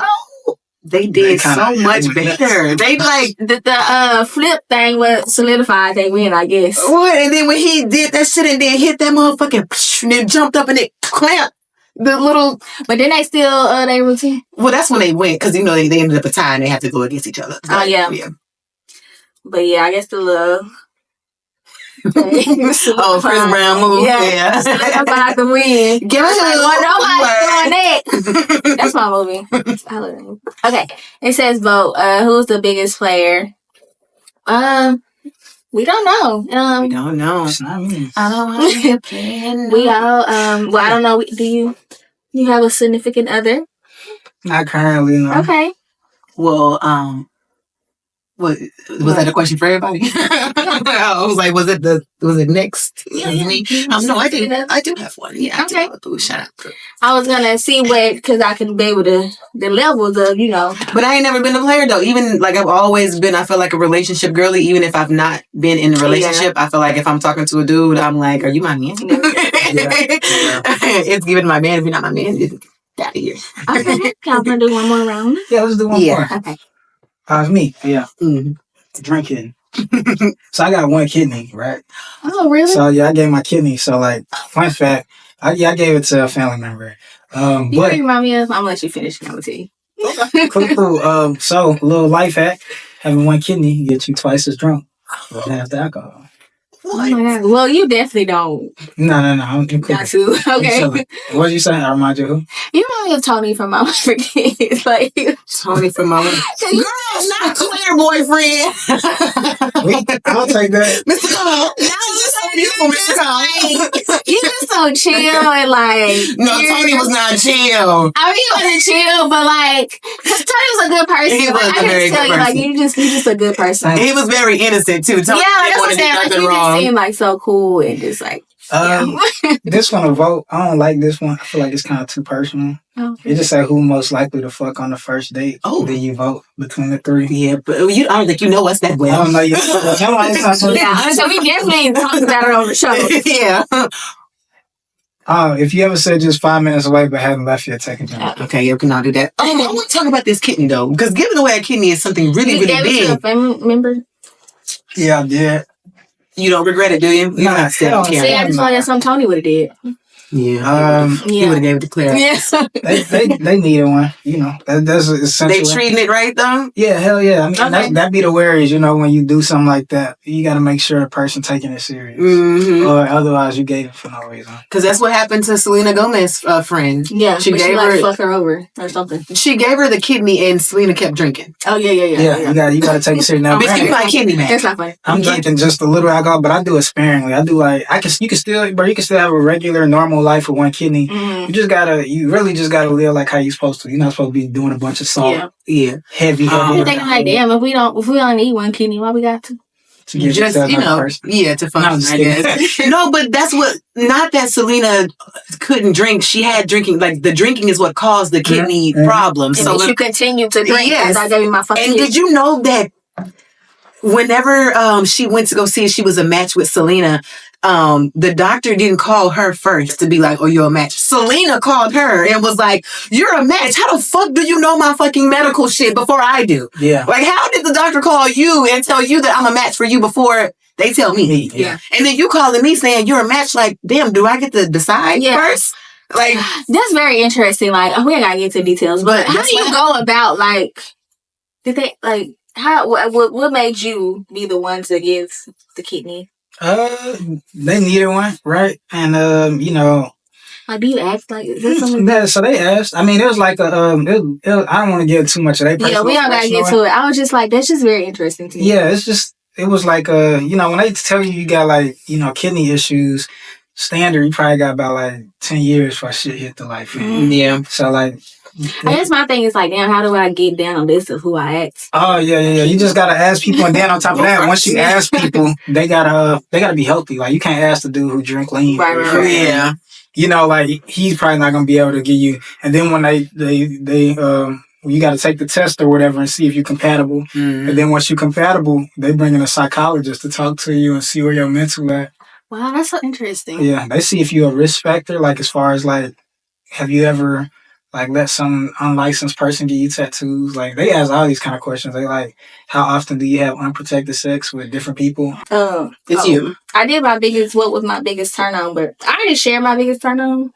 they did so much better. They the flip thing was solidified they win, I guess. What? And then when he did that shit and then hit that motherfucking and then jumped up and it clamped. The little, but then they still they routine. Well, that's when they went because they ended up a tie and they had to go against each other. But, yeah. But yeah, I guess the little. Chris Brown move. Yeah. About the win. Give us nobody doing that. That's my movie. I love it. Okay, it says vote. Who's the biggest player? We don't know. We don't know. It's not me. I don't know. Plan. We all. Well, I don't know. Do you have a significant other? Not currently. No. Okay. Well, was that a question for everybody? I was like, was it next? Yeah. Me? No, I do have one. Yeah. Okay. Shout out. I was gonna see because I can be able to the levels of But I ain't never been a player though. Even like I've always been, I feel like a relationship girly. Even if I've not been in a relationship, I feel like if I'm talking to a dude, I'm like, are you my man? It's giving my man. If you're not my man, get out of here. Okay. Y'all gonna do one more round? Yeah, let's do one more. Okay. It's me. Yeah. Mm-hmm. Drinking. So I got one kidney, right? Oh, really? So yeah, I gave my kidney. So like, fun fact, I gave it to a family member. You remind me of. I'm gonna let you finish. And I'm gonna tell you. Okay. Cool. So a little life hack: having one kidney gets you twice as drunk. Half the alcohol. Oh my God. Well, you definitely don't. No. I'm cool. Got to. Okay. What did you say? I remind you who? You remind me of Tony from Mama Forgets. Like Tony from Mama. Girl, not Claire boyfriend. I'll take that. Mr. Cole. Now you're so beautiful, Mr. Cole. You just so chill and like. No, Tony was not chill. I mean, he wasn't chill, but like, cause Tony was a good person. He was like, a very good person. Like, you just a good person. He was very innocent too. Tony that's what I'm didn't saying. Like, do nothing you wrong. just seem like so cool and just like. This one a vote. I don't like this one. I feel like it's kind of too personal. Okay. It just say who most likely to fuck on the first date. Oh, then you vote between the three. Yeah, but I don't think you know us that well. I don't know you. So we definitely talked about it on the show. Yeah. If you ever said just 5 minutes away but haven't left yet, take a jump. Okay, you cannot do that. I want to talk about this kidney though, because giving away a kidney is something really, really big. You gave it to a family member? Yeah, I did. You don't regret it, do you? You're not still. See, I just thought that's something Tony would have did. Yeah. He would have gave it to Claire. Yeah. They needed one. You know, that's essential. They treating it right though? Yeah, hell yeah. I mean, Okay. that be the worries, you know, when you do something like that. You got to make sure a person taking it serious. Mm-hmm. Or otherwise you gave it for no reason. Because that's what happened to Selena Gomez's friend. Yeah, She but gave she her- like fuck her over or something. She gave her the kidney and Selena kept drinking. Oh yeah. Yeah, you got to take it serious. Now, Bitch, give me my kidney back. That's not funny. I'm drinking just a little alcohol, but I do it sparingly. I do like you can still have a regular normal life with one kidney. Mm-hmm. You really just gotta live like how you supposed to. You're not supposed to be doing a bunch of salt, Yeah. heavy. I'm thinking like, damn, if we don't need one kidney, why we got to? To give Just, it to you another know, person. yeah, to function, just I kidding. guess. No, but that's what, not that Selena couldn't drink. She had drinking, like the drinking is what caused the kidney problem. And So so you continue to drink. Yes. I gave you my fucking And did you know that whenever she went to go see if she was a match with Selena, the doctor didn't call her first to be like, oh, you're a match. Selena called her and was like, you're a match. How the fuck do you know my fucking medical shit before I do? Yeah. Like, how did the doctor call you and tell you that I'm a match for you before they tell me? Yeah. And then you calling me saying you're a match, like, damn, do I get to decide first? Like, that's very interesting. Like, we ain't gotta get to details, but how that's do you what go about, like, did they, like, what made you be the one to give the kidney? They needed one, right? And you know, Like, do you ask, like, is this something? yeah, so they asked. I mean, it was like I don't want to get too much of that. Yeah, we don't gotta get to it. I was just like, that's just very interesting to me. Yeah, it was like you know, when they tell you got like, you know, kidney issues, standard, you probably got about like 10 years before shit hit the life. yeah. So like, I guess my thing is like, damn, how do I get down a list of who I ask? oh yeah. You just gotta ask people, and then on top of that, once you ask people, they gotta be healthy. Like, you can't ask the dude who drink lean. Right. Yeah. You know, like, he's probably not gonna be able to give you. And then when they you got to take the test or whatever and see if you're compatible. Mm-hmm. And then once you're compatible, they bring in a psychologist to talk to you and see where your mental at. Wow, that's so interesting. Yeah, they see if you're a risk factor, like, as far as like, have you ever like let some unlicensed person give you tattoos? Like, they ask all these kind of questions. They like, how often do you have unprotected sex with different people? It's you. I did what was my biggest turn on, but I already shared my biggest turn on.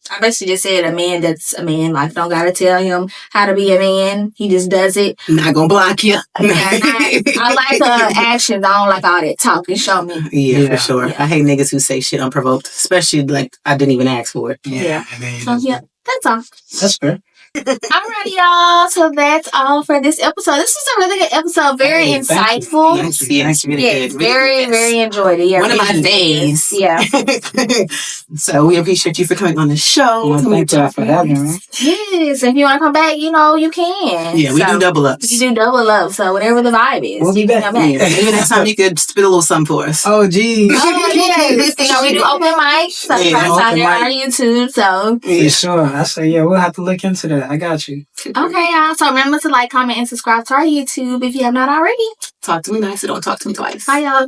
I basically just said a man that's a man. Like, don't gotta tell him how to be a man. He just does it. Not gonna block you. I like actions. I don't like all that talking. Show me. Yeah, for sure. I hate niggas who say shit unprovoked, especially like I didn't even ask for it. Yeah. And then So yeah, that's all. that's fair. Alrighty, y'all. So that's all for this episode. This is a really good episode. Very insightful. Yes, really Yes, good. very, very enjoyed it. Yeah, One of my really days. Yeah. So we appreciate you for coming on the show. Well, thank y'all for having me. Yes. If you want to come back, you know, you can. Yeah, we do double ups. You do double up. So whatever the vibe is, We'll be you can back. come back. Yeah, maybe next time you could spit a little something for us. Oh, geez. Oh, yes. You know, we do open mics. So Yeah, that's out open there mic. on YouTube. So, For sure. I say, yeah, we'll have to look into that. I got you. okay, y'all. So remember to like, comment, and subscribe to our YouTube if you have not already. Talk to me nice, or don't talk to me twice. Bye, y'all.